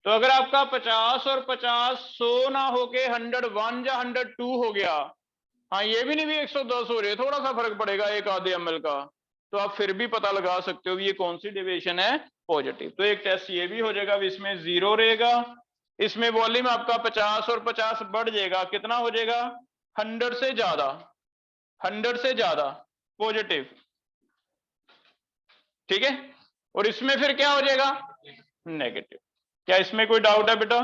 तो अगर आपका 50 और 50 100 ना होके 101 या 102 हो गया, हाँ ये भी नहीं भी 110 हो रहे, थोड़ा सा फर्क पड़ेगा एक आधे ml का, तो आप फिर भी पता लगा सकते हो ये कौन सी डेविएशन है? पॉजिटिव। तो एक टेस्ट ये भी हो जाएगा, इसमें 0 रहेगा, इसमें वॉल्यूम आपका 50 और 50 बढ़ जाएगा, कितना हो जाएगा? 100 से ज्यादा, 100 से ज्यादा पॉजिटिव। ठीक है। और इसमें फिर क्या हो जाएगा, नेगेटिव। क्या इसमें कोई डाउट है बेटा?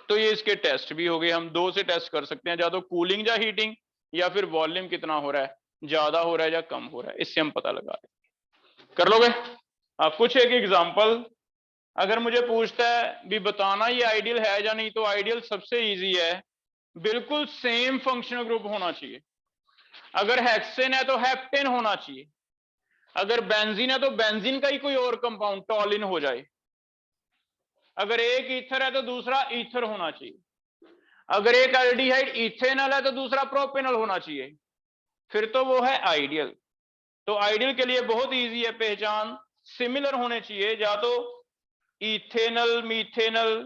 तो ये इसके टेस्ट भी हो गए। हम दो से टेस्ट कर सकते हैं, या तो कूलिंग या हीटिंग, या फिर वॉल्यूम कितना हो रहा है, ज्यादा हो रहा है या कम हो रहा है, इससे हम पता लगा रहे। कर लोगे? कुछ एक एग्जांपल अगर मुझे पूछता है भी बताना ये आइडियल है या नहीं, तो आइडियल सबसे इजी है, बिल्कुल सेम फंक्शनल ग्रुप होना चाहिए। अगर हेक्सेन है तो हेप्टेन होना चाहिए, अगर बेंजीन है तो बेंजीन का ही कोई और कंपाउंड टॉलिन हो जाए, अगर एक ईथर है तो दूसरा ईथर होना चाहिए, अगर एक एल्डिहाइड इथेनॉल है तो दूसरा प्रोपेनॉल होना चाहिए, फिर तो वो है आइडियल। तो आइडियल के लिए बहुत इजी है पहचान, सिमिलर होने चाहिए, या तो इथेनॉल, मीथेनॉल,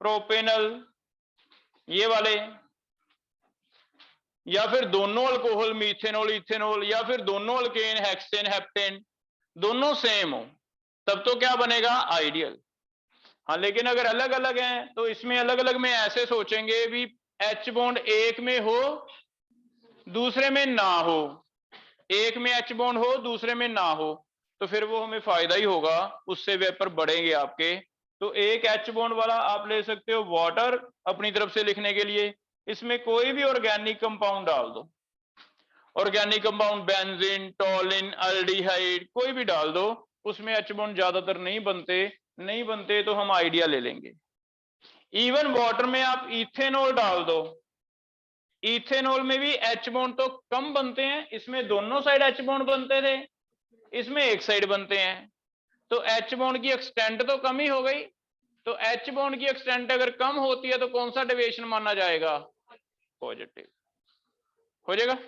प्रोपेनॉल ये वाले, या फिर दोनों अल्कोहल मीथेनॉल इथेनॉल, या फिर दोनों अल्केन हेक्सेन हेप्टेन दोनों सेम हो, तब तो क्या बनेगा, आइडियल। हाँ लेकिन अगर अलग अलग हैं तो इसमें अलग अलग में ऐसे सोचेंगे भी एच बॉन्ड एक में हो दूसरे में ना हो, एक में एच बॉन्ड हो दूसरे में ना हो, तो फिर वो हमें फायदा ही होगा, उससे वेपर बढ़ेंगे आपके। तो एक एच बॉन्ड वाला आप ले सकते हो वाटर अपनी तरफ से लिखने के लिए, इसमें कोई भी ऑर्गेनिक कंपाउंड डाल दो, ऑर्गेनिक कंपाउंड बेंजीन, टॉलिन, एल्डिहाइड कोई भी डाल दो, उसमें एच बॉन्ड ज्यादातर नहीं बनते तो हम आइडिया ले लेंगे। इवन वाटर में आप इथेनॉल डाल दो, इथेनॉल में भी एच बॉन्ड तो कम बनते हैं, इसमें दोनों साइड एच बॉन्ड बनते थे, इसमें एक साइड बनते हैं, तो एच बॉन्ड की एक्सटेंट तो कम ही हो गई। तो एच बॉन्ड की एक्सटेंट अगर कम होती है तो कौन सा डेविएशन माना जाएगा, पॉजिटिव हो जाएगा।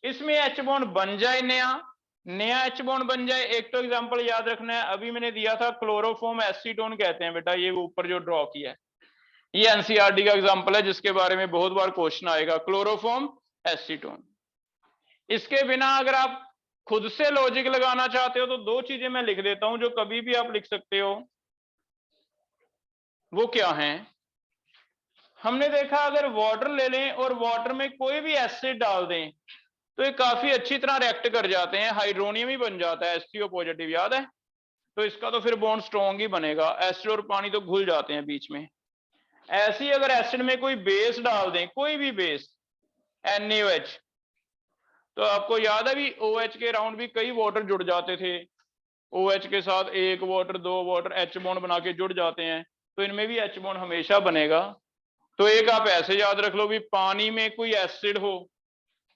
इसमें एच बॉन्ड बन जाए नया एच बॉन्ड बन जाए, एक तो एग्जांपल याद रखना है, अभी मैंने दिया था क्लोरोफॉर्म एसीटोन कहते हैं बेटा, ये ऊपर जो ड्रॉ किया है ये एनसीईआरटी का एग्जांपल है जिसके बारे में बहुत बार क्वेश्चन आएगा, क्लोरोफॉर्म एसीटोन। इसके बिना अगर आप खुद से लॉजिक लगाना चाहते हो तो दो चीजें मैं लिख देता हूं जो कभी भी आप लिख सकते हो, वो क्या है, हमने देखा अगर वाटर ले लें और वाटर में कोई भी एसिड डाल दें तो ये काफी अच्छी तरह रिएक्ट कर जाते हैं, हाइड्रोनियम ही बन जाता है H3O पॉजिटिव, याद है? तो इसका तो फिर बॉन्ड स्ट्रॉन्ग ही बनेगा, एसिड और पानी तो घुल जाते हैं बीच में। ऐसी अगर एसिड में कोई बेस डाल दें, कोई भी बेस NaOH, तो आपको याद है भी OH के राउंड भी कई वाटर जुड़ जाते थे, OH के साथ एक वाटर दो वाटर H बॉन्ड बना के जुड़ जाते हैं, तो इनमें भी H बॉन्ड हमेशा बनेगा। तो एक आप ऐसे याद रख लो भी पानी में कोई एसिड हो,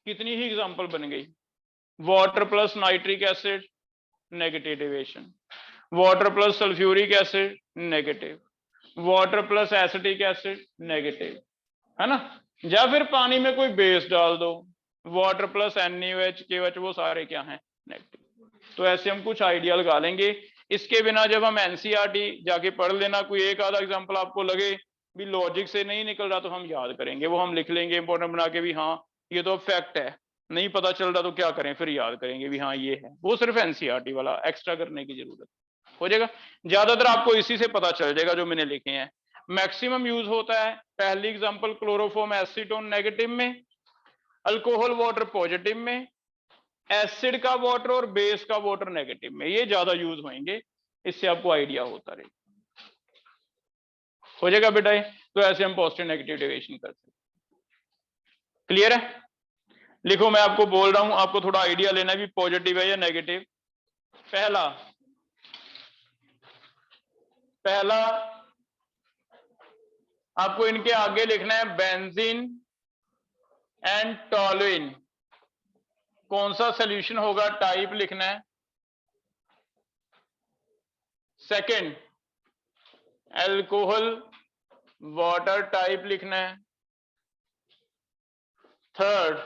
कितनी ही एग्जांपल बन गई, water plus nitric acid negative deviation, water plus sulphuric acid negative, water plus acetic acid negative, है ना? या फिर पानी में कोई बेस डाल दो, वाटर प्लस NaOH KOH, वो सारे क्या हैं, नेगेटिव। तो ऐसे हम कुछ आइडिया लगा लेंगे। इसके बिना जब हम एनसीईआरटी जाके पढ़ लेना, कोई एक आधा एग्जांपल आपको लगे भी लॉजिक से नहीं निकल रहा तो हम याद करेंगे, वो हम लिख लेंगे इंपॉर्टेंट बना के भी हाँ ये तो फैक्ट है, नहीं पता चल रहा तो क्या करें, फिर याद करेंगे भी हाँ ये है। वो सिर्फ एनसीईआरटी वाला, एक्स्ट्रा करने की जरूरत हो जाएगा। ज्यादातर आपको इसी से पता चल जाएगा जो मैंने लिखे हैं। मैक्सिमम यूज होता है, पहली एग्जांपल क्लोरोफॉर्म एसीटोन नेगेटिव में, अल्कोहल वाटर पॉजिटिव में, एसिड का वाटर और बेस का वाटर नेगेटिव में, ये ज्यादा यूज होंगे, इससे आपको आइडिया होता रहे, हो जाएगा बेटा ये। तो ऐसे हम पॉजिटिव नेगेटिव डेविएशन कर सकते। क्लियर है? लिखो, मैं आपको बोल रहा हूं, आपको थोड़ा आइडिया लेना है भी पॉजिटिव है या नेगेटिव। पहला आपको इनके आगे लिखना है बेंजीन एंड टॉलुइन, कौन सा सोल्यूशन होगा टाइप लिखना है। सेकंड अल्कोहल वाटर टाइप लिखना है। थर्ड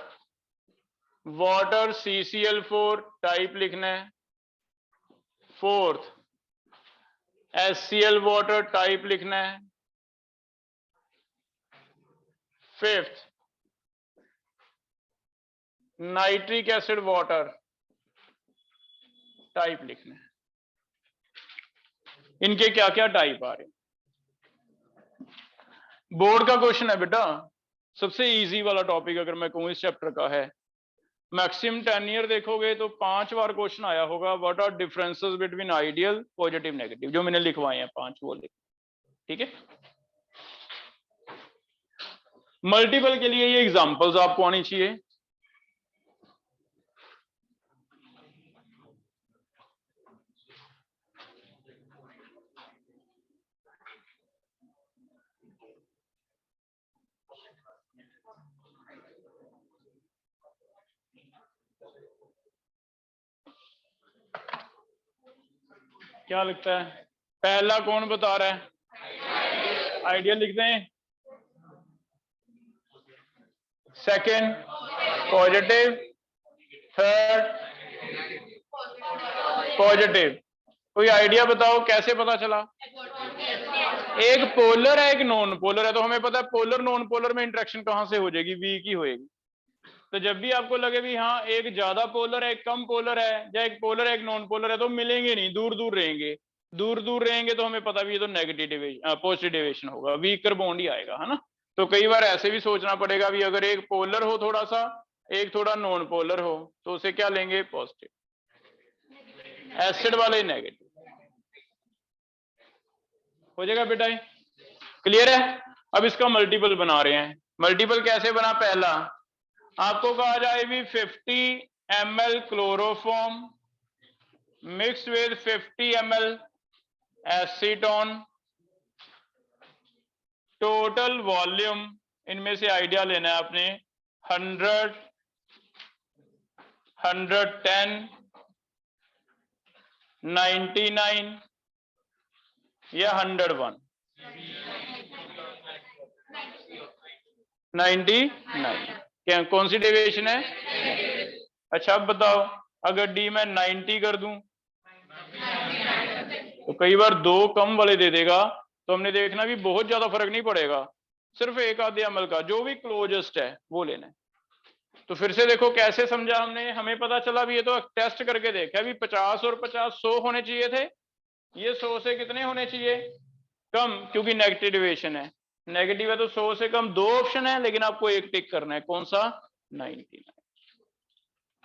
वाटर CCl4 टाइप लिखना है। फोर्थ HCl वाटर टाइप लिखना है। Fifth nitric acid water type लिखना है। इनके क्या क्या टाइप आ रहे हैं, बोर्ड का क्वेश्चन है बेटा, सबसे इजी वाला टॉपिक अगर मैं कहूं इस चैप्टर का है। मैक्सिमम 10 ईयर देखोगे तो 5 बार क्वेश्चन आया होगा, what are differences between ideal positive negative, जो मैंने लिखवाए हैं 5 वो लिख, ठीक है। मल्टीपल के लिए ये एग्जांपल्स आपको आनी चाहिए। क्या लगता है पहला कौन बता रहा है? आइडियल लिख दें। Second positive, third positive. कोई आइडिया बताओ कैसे पता चला? एक पोलर है एक नॉन पोलर है, तो हमें पता है पोलर नॉन पोलर में इंटरेक्शन कहां से हो जाएगी? वीक ही होएगी। तो जब भी आपको लगे भी हाँ एक ज्यादा पोलर है एक कम पोलर है, या एक पोलर है एक नॉन पोलर है, तो मिलेंगे नहीं, दूर दूर रहेंगे। दूर दूर रहेंगे तो हमें पता भी ये तो नेगेटिव डिविजन पॉजिटिव डिविजन होगा, वीकर बॉन्ड ही आएगा, है ना। तो कई बार ऐसे भी सोचना पड़ेगा भी, अगर एक पोलर हो थोड़ा सा, एक थोड़ा नॉन पोलर हो, तो उसे क्या लेंगे? पॉजिटिव। एसिड वाले नेगेटिव हो जाएगा बेटा। क्लियर है? अब इसका मल्टीपल बना रहे हैं। मल्टीपल कैसे बना? पहला आपको कहा जाए भी 50 ml chloroform mix with 50 ml acetone, total volume इनमें से आइडिया लेना है आपने 100, 110, 99 या 101। 99 क्या कौन सी डेविएशन है? अच्छा अब बताओ, अगर डी मैं 90 कर दूं तो कई बार दो कम वाले दे देगा, तो हमने देखना भी बहुत ज्यादा फर्क नहीं पड़ेगा, सिर्फ एक आधे ml का जो भी क्लोजेस्ट है वो लेना है। तो फिर से देखो कैसे समझा हमने, हमें पता चला भी ये तो टेस्ट करके देखा भी 50 और 50 100 होने चाहिए थे, ये 100 से कितने होने चाहिए? कम, क्योंकि नेगेटिव डेविएशन है। नेगेटिव है तो 100 से कम दो ऑप्शन है, लेकिन आपको एक टिक करना है, कौन सा? 99।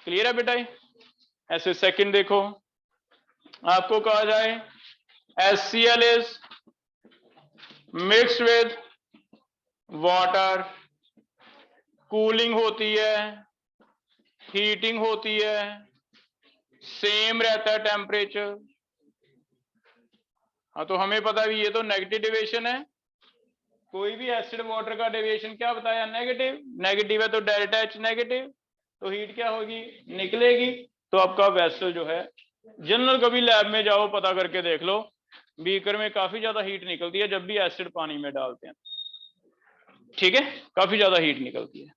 क्लियर है बेटा? ऐसे सेकंड देखो, आपको कहा जाए HCl is mixed with water, cooling होती है, हीटिंग होती है, सेम रहता है टेम्परेचर। हाँ तो हमें पता है भी ये तो नेगेटिव डेविएशन है, कोई भी एसिड वाटर का डेविएशन क्या बताया? नेगेटिव। नेगेटिव है तो डेल्टा H नेगेटिव, तो हीट क्या होगी? निकलेगी। तो आपका वेसल जो है, जनरल कभी लैब में जाओ पता करके देख लो, बीकर में काफी ज्यादा हीट निकलती है जब भी एसिड पानी में डालते हैं, ठीक है, काफी ज्यादा हीट निकलती है।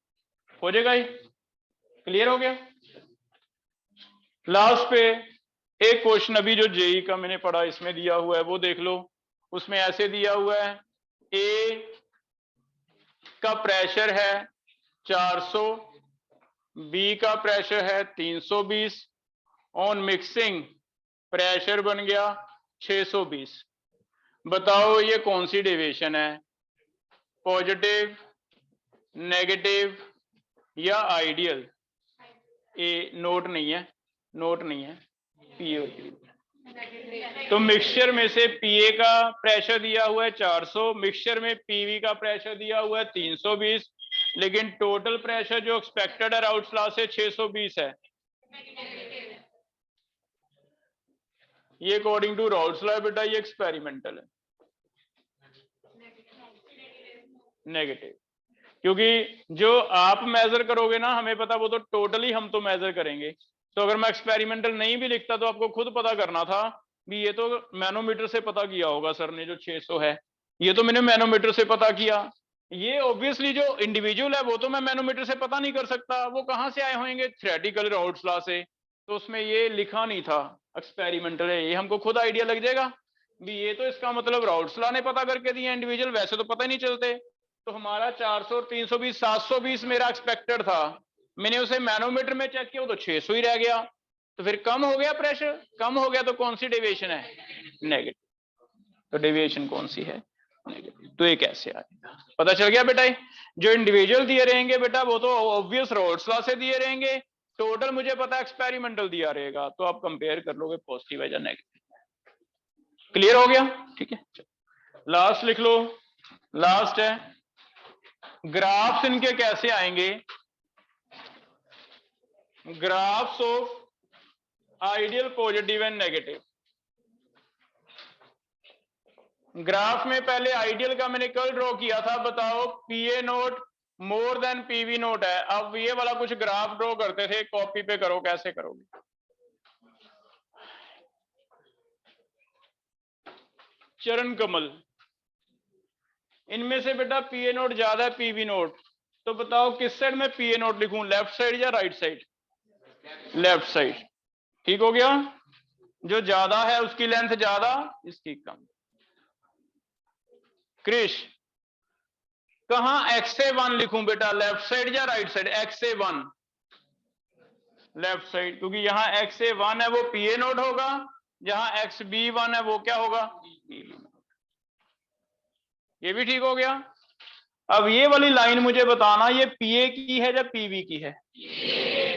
हो जाएगा ये क्लियर हो गया? लास्ट पे एक क्वेश्चन अभी जो जेई का मैंने पढ़ा इसमें दिया हुआ है वो देख लो। उसमें ऐसे दिया हुआ है, ए का प्रेशर है 400, बी का प्रेशर है 320, ऑन मिक्सिंग प्रेशर बन गया 620। बताओ ये कौन सी डेविएशन है? पॉजिटिव, नेगेटिव या आइडियल? ए नोट नहीं है, नोट नहीं है, पी और क्यू। तो मिक्सचर में से पीए का प्रेशर दिया हुआ है 400, मिक्सचर में पीवी का प्रेशर दिया हुआ है 320, लेकिन टोटल प्रेशर जो एक्सपेक्टेड है राउल्ट्स लॉ से 620 है। ये अकॉर्डिंग टू राउल्ट्स लॉ बेटा, ये एक्सपेरिमेंटल है, नेगेटिव। क्योंकि जो आप मेजर करोगे ना, हमें पता वो तो टोटली हम तो मेजर करेंगे। तो अगर मैं एक्सपेरिमेंटल नहीं भी लिखता तो आपको खुद पता करना था भी, ये तो मैनोमीटर से पता किया होगा सर ने जो 600 है, ये तो मैंने मैनोमीटर से पता किया। ये ऑब्वियसली जो इंडिविजुअल है वो तो मैं मैनोमीटर से पता नहीं कर सकता, वो कहां से आए होंगे? थ्योरेटिकल राउल्ट्स लॉ से। तो उसमें ये लिखा नहीं था एक्सपेरिमेंटल है, ये हमको खुद आइडिया लग जाएगा भी ये तो इसका मतलब राउल्ट्स लॉ ने पता करके दिया, इंडिविजुअल वैसे तो पता ही नहीं चलते। तो हमारा 400 और 320 720 मेरा एक्सपेक्टेड था, मैंने उसे मैनोमीटर में चेक किया वो तो 600 ही रह गया, तो फिर कम हो गया प्रेशर, कम हो गया तो कौन सी डेविएशन है? नेगेटिव। तो डेविएशन कौन सी है? नेगेटिव। तो ये कैसे आएगा? पता चल गया बेटा? जो इंडिविजुअल दिए रहेंगे बेटा वो तो ऑब्वियस राउल्ट्स लॉ से दिए रहेंगे, टोटल मुझे पता है एक्सपेरिमेंटल दिया रहेगा, तो आप कंपेयर कर लोगे पॉजिटिव है या नेगेटिव। क्लियर हो गया? ठीक है, लास्ट लिख लो, लास्ट है ग्राफ्स इनके कैसे आएंगे, graphs of ideal positive and negative. Graph में पहले आइडियल का मैंने कल ड्रॉ किया था, बताओ PA nought more than PV nought है। अब ये वाला कुछ ग्राफ ड्रॉ करते थे, कॉपी पे करो, कैसे करोगे? चरण कमल, इनमें से बेटा पीए नोट ज्यादा है पीवी नोट, तो बताओ किस साइड में पीए नोट लिखूं, लेफ्ट साइड या राइट साइड? Left side. ठीक हो गया, जो ज्यादा है उसकी लेंथ ज्यादा, इसकी कम। क्रिश, कहां XA1 लिखूं बेटा, लेफ्ट साइड या right side? XA1 left side, क्योंकि यहां XA1 है वो पीए नोट होगा, जहां XB1 है वो क्या होगा? ये भी ठीक हो गया। अब ये वाली लाइन मुझे बताना, ये पीए की है या पीवी की है?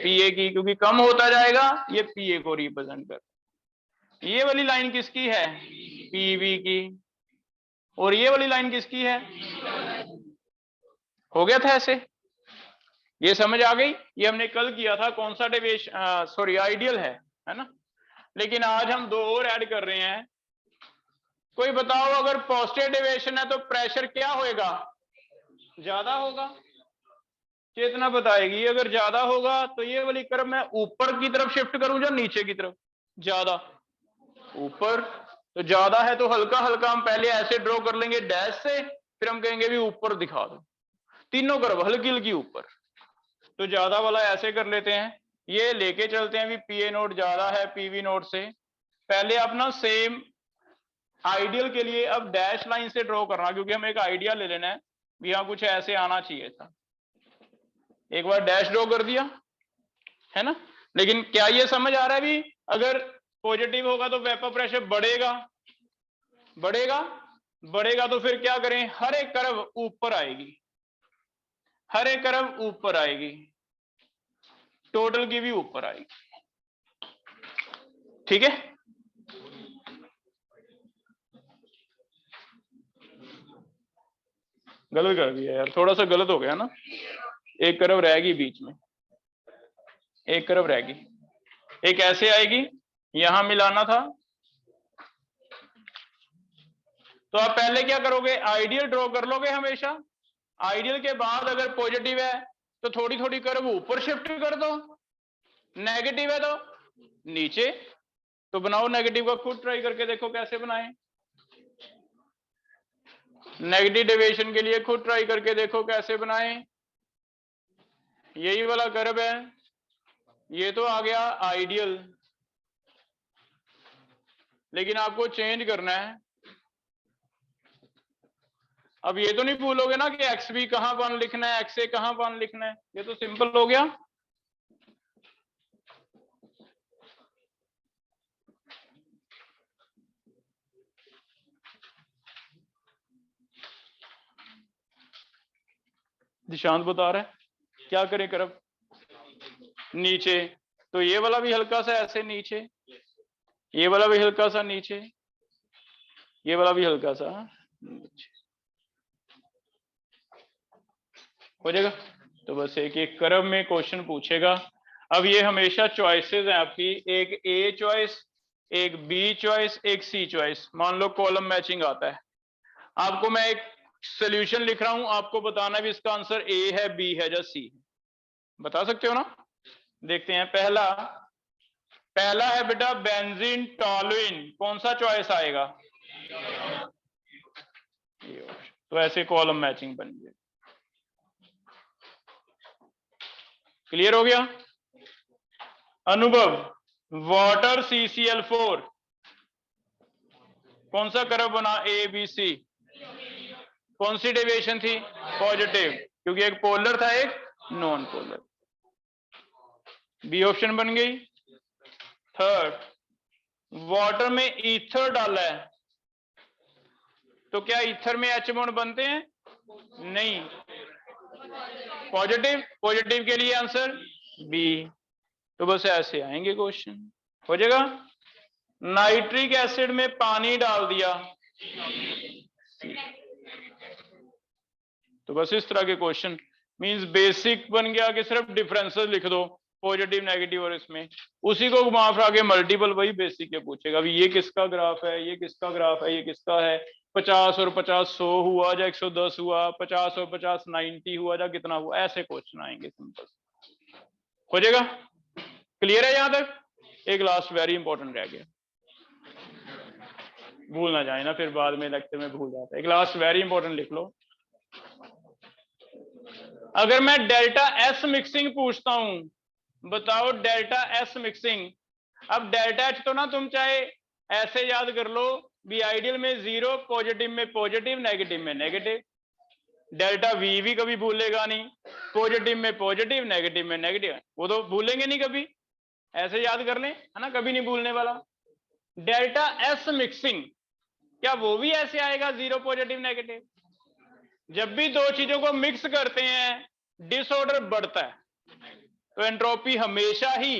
पीए की, क्योंकि कम होता जाएगा, ये पीए को रिप्रेजेंट कर। ये वाली लाइन किसकी है? पीवी की। और ये वाली लाइन किसकी है? हो गया था ऐसे, ये समझ आ गई? ये हमने कल किया था, कौन सा डेविएशन, सॉरी आइडियल है ना। लेकिन आज हम दो और ऐड कर रहे हैं। कोई बताओ, अगर पॉजिटिव डेविएशन है तो प्रेशर क्या होएगा? ज्यादा होगा। चेतना बताएगी, अगर ज्यादा होगा तो ये वाली कर्व मैं ऊपर की तरफ शिफ्ट करूं या नीचे की तरफ? ज्यादा ऊपर, तो ज्यादा है तो हल्का हल्का हम पहले ऐसे ड्रॉ कर लेंगे डैश से, फिर हम कहेंगे भी ऊपर दिखा दो, तीनों कर्व हल्की हल्की ऊपर। तो ज्यादा वाला ऐसे कर लेते हैं, ये लेके चलते हैं भी पीए नोट ज्यादा है पीवी नोट से। पहले अपना सेम आइडियल के लिए अब डैश लाइन से ड्रॉ करना, क्योंकि हम एक आइडिया ले लेना है, यहाँ कुछ ऐसे आना चाहिए था। एक बार डैश ड्रॉ कर दिया है ना। लेकिन क्या ये समझ आ रहा है भी, अगर पॉजिटिव होगा तो वेपर प्रेशर बढ़ेगा, बढ़ेगा बढ़ेगा, तो फिर क्या करें, हर एक कर्व ऊपर आएगी, हर एक कर्व ऊपर आएगी, टोटल की भी ऊपर आएगी। ठीक है, गलत कर दिया यार, थोड़ा सा गलत हो गया ना, एक कर्व रहेगी बीच में, एक कर्व रहेगी, एक ऐसे आएगी, यहां मिलाना था। तो आप पहले क्या करोगे, आइडियल ड्रॉ कर लोगे हमेशा। आइडियल के बाद अगर पॉजिटिव है तो थोड़ी थोड़ी कर्व ऊपर शिफ्ट कर दो, नेगेटिव है तो नीचे। तो बनाओ नेगेटिव का, खुद ट्राई करके देखो कैसे बनाएं। नेगेटिव डेविएशन के लिए खुद ट्राई करके देखो कैसे बनाएं। यही वाला कर्व है, ये तो आ गया आइडियल, लेकिन आपको चेंज करना है। अब ये तो नहीं भूलोगे ना कि एक्स बी कहां पर लिखना है, एक्स ए कहां पर लिखना है, ये तो सिंपल हो गया। निशांत बता रहा है क्या करें कर्व नीचे, तो ये वाला भी हल्का सा ऐसे नीचे, ये वाला भी हल्का सा नीचे, ये वाला भी हल्का सा नीचे, हो जाएगा। तो बस एक एक कर्व में क्वेश्चन पूछेगा। अब ये हमेशा चॉइसेस हैं आपकी, एक ए चॉइस, एक बी चॉइस, एक सी चॉइस। मान लो कॉलम मैचिंग आता है, आपको मैं एक सोल्यूशन लिख रहा हूं, आपको बताना भी इसका आंसर ए है, बी है या सी है, बता सकते हो ना। देखते हैं, पहला है बेटा बेंजीन टॉलुइन, कौन सा चॉइस आएगा? तो ऐसे कॉलम मैचिंग बन गई। क्लियर हो गया? अनुभव, वाटर CCl4, कौन सा कर्व बना? ए बी सी, कौन सी डेविएशन थी? पॉजिटिव, क्योंकि एक पोलर था एक नॉन पोलर, बी ऑप्शन बन गई। थर्ड, वाटर में ईथर डाला है, तो क्या ईथर में H बॉन्ड बनते हैं? नहीं, पॉजिटिव, पॉजिटिव के लिए आंसर बी। तो बस ऐसे आएंगे क्वेश्चन, हो जाएगा। नाइट्रिक एसिड में पानी डाल दिया, तो बस इस तरह के क्वेश्चन, मींस बेसिक बन गया कि सिर्फ डिफरेंसेस लिख दो, पॉजिटिव नेगेटिव, और इसमें उसी को घुमा फिरा के मल्टीपल वही बेसिक के पूछेगा, अभी ये किसका ग्राफ है, ये किसका ग्राफ है, ये किसका है, 50 और 50 100 हुआ या 110 हुआ, 50 और 50 90 हुआ या कितना हुआ, ऐसे क्वेश्चन आएंगे सिंपल, हो जाएगा। क्लियर है यहाँ तक? एक लास्ट वेरी इंपॉर्टेंट रह गया, भूल ना जाए ना, फिर बाद में लेक्चर में भूल जाता है। एक लास्ट वेरी इंपॉर्टेंट लिख लो, अगर मैं डेल्टा एस मिक्सिंग पूछता हूं, बताओ डेल्टा एस मिक्सिंग, अब डेल्टा एच तो ना तुम चाहे ऐसे याद कर लो भी, आइडियल में 0, पॉजिटिव में पॉजिटिव, नेगेटिव में नेगेटिव, डेल्टा वी भी कभी भूलेगा नहीं, पॉजिटिव में पॉजिटिव, नेगेटिव में नेगेटिव, वो तो भूलेंगे नहीं कभी, ऐसे याद कर लें, है ना, कभी नहीं भूलने वाला। डेल्टा एस मिक्सिंग, क्या वो भी ऐसे आएगा 0 पॉजिटिव नेगेटिव? जब भी दो चीजों को मिक्स करते हैं डिसऑर्डर बढ़ता है, तो एंट्रोपी हमेशा ही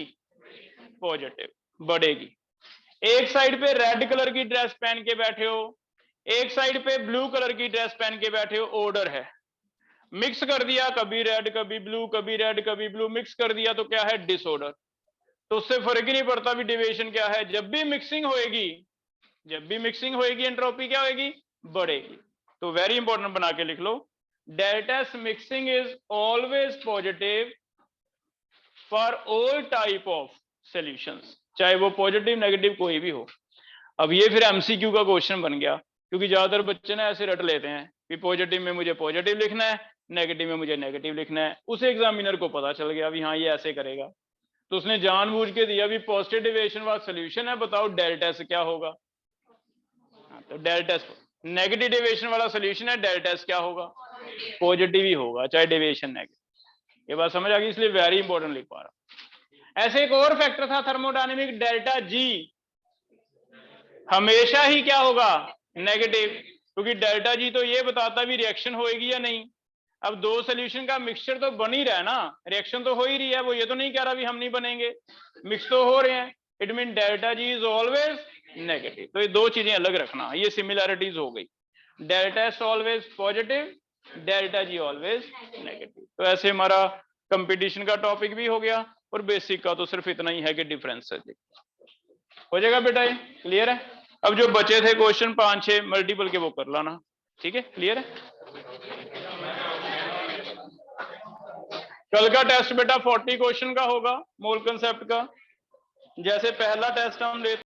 पॉजिटिव बढ़ेगी। एक साइड पे रेड कलर की ड्रेस पहन के बैठे हो, एक साइड पे ब्लू कलर की ड्रेस पहन के बैठे हो, ऑर्डर है, मिक्स कर दिया, कभी रेड कभी ब्लू, कभी रेड कभी ब्लू, मिक्स कर दिया तो क्या है, डिसऑर्डर, तो उससे फर्क ही नहीं पड़ता भी डिविएशन क्या है, जब भी मिक्सिंग होएगी, जब भी मिक्सिंग होएगी एंट्रोपी क्या होएगी, बढ़ेगी। तो वेरी इंपॉर्टेंट बना के लिख लो, delta S mixing is always positive for all type of solutions, चाहे वो पॉजिटिव नेगेटिव कोई भी हो। अब ये फिर एमसीक्यू का क्वेश्चन बन गया, क्योंकि ज्यादातर बच्चे ना ऐसे रट लेते हैं कि पॉजिटिव में मुझे पॉजिटिव लिखना है, नेगेटिव में मुझे नेगेटिव लिखना है, उसे एग्जामिनर को पता चल गया भी हाँ ये ऐसे करेगा, तो उसने जानबूझ के दिया भी पॉजिटिव डेविएशन वाला सॉल्यूशन है, बताओ डेल्टा एस क्या होगा, तो डेल्टा एस नेगेटिव डेविएशन वाला सॉल्यूशन है, डेल्टा एस क्या होगा, पॉजिटिव ही होगा, चाहे डेविएशन नेगेटिव। ये बात समझ आ गई, इसलिए वेरी इंपॉर्टेंट लिख पा रहा। ऐसे एक और फैक्टर था थर्मोडायनेमिक, डेल्टा जी, हमेशा ही क्या होगा, नेगेटिव, क्योंकि डेल्टा जी तो ये बताता भी रिएक्शन होएगी या नहीं। अब दो सोल्यूशन का मिक्सचर तो बन ही रहा है ना, रिएक्शन तो हो ही रही है, वो ये तो नहीं कह रहा भी हम नहीं बनेंगे, मिक्स तो हो रहे हैं, it mean delta G is always negative. तो ये दो चीजें अलग रखना, ये सिमिलैरिटीज हो गई, delta S always positive, delta G always negative. तो ऐसे हमारा कंपटीशन का टॉपिक भी हो गया, और बेसिक का तो सिर्फ इतना ही है कि डिफरेंस है, हो जाएगा बेटा, ये क्लियर है। अब जो बचे थे क्वेश्चन 5-6 मल्टीपल के वो कर लाना, ठीक है, क्लियर है। कल का टेस्ट बेटा 40 क्वेश्चन का होगा, मोल कंसेप्ट का, जैसे पहला टेस्ट हम लेते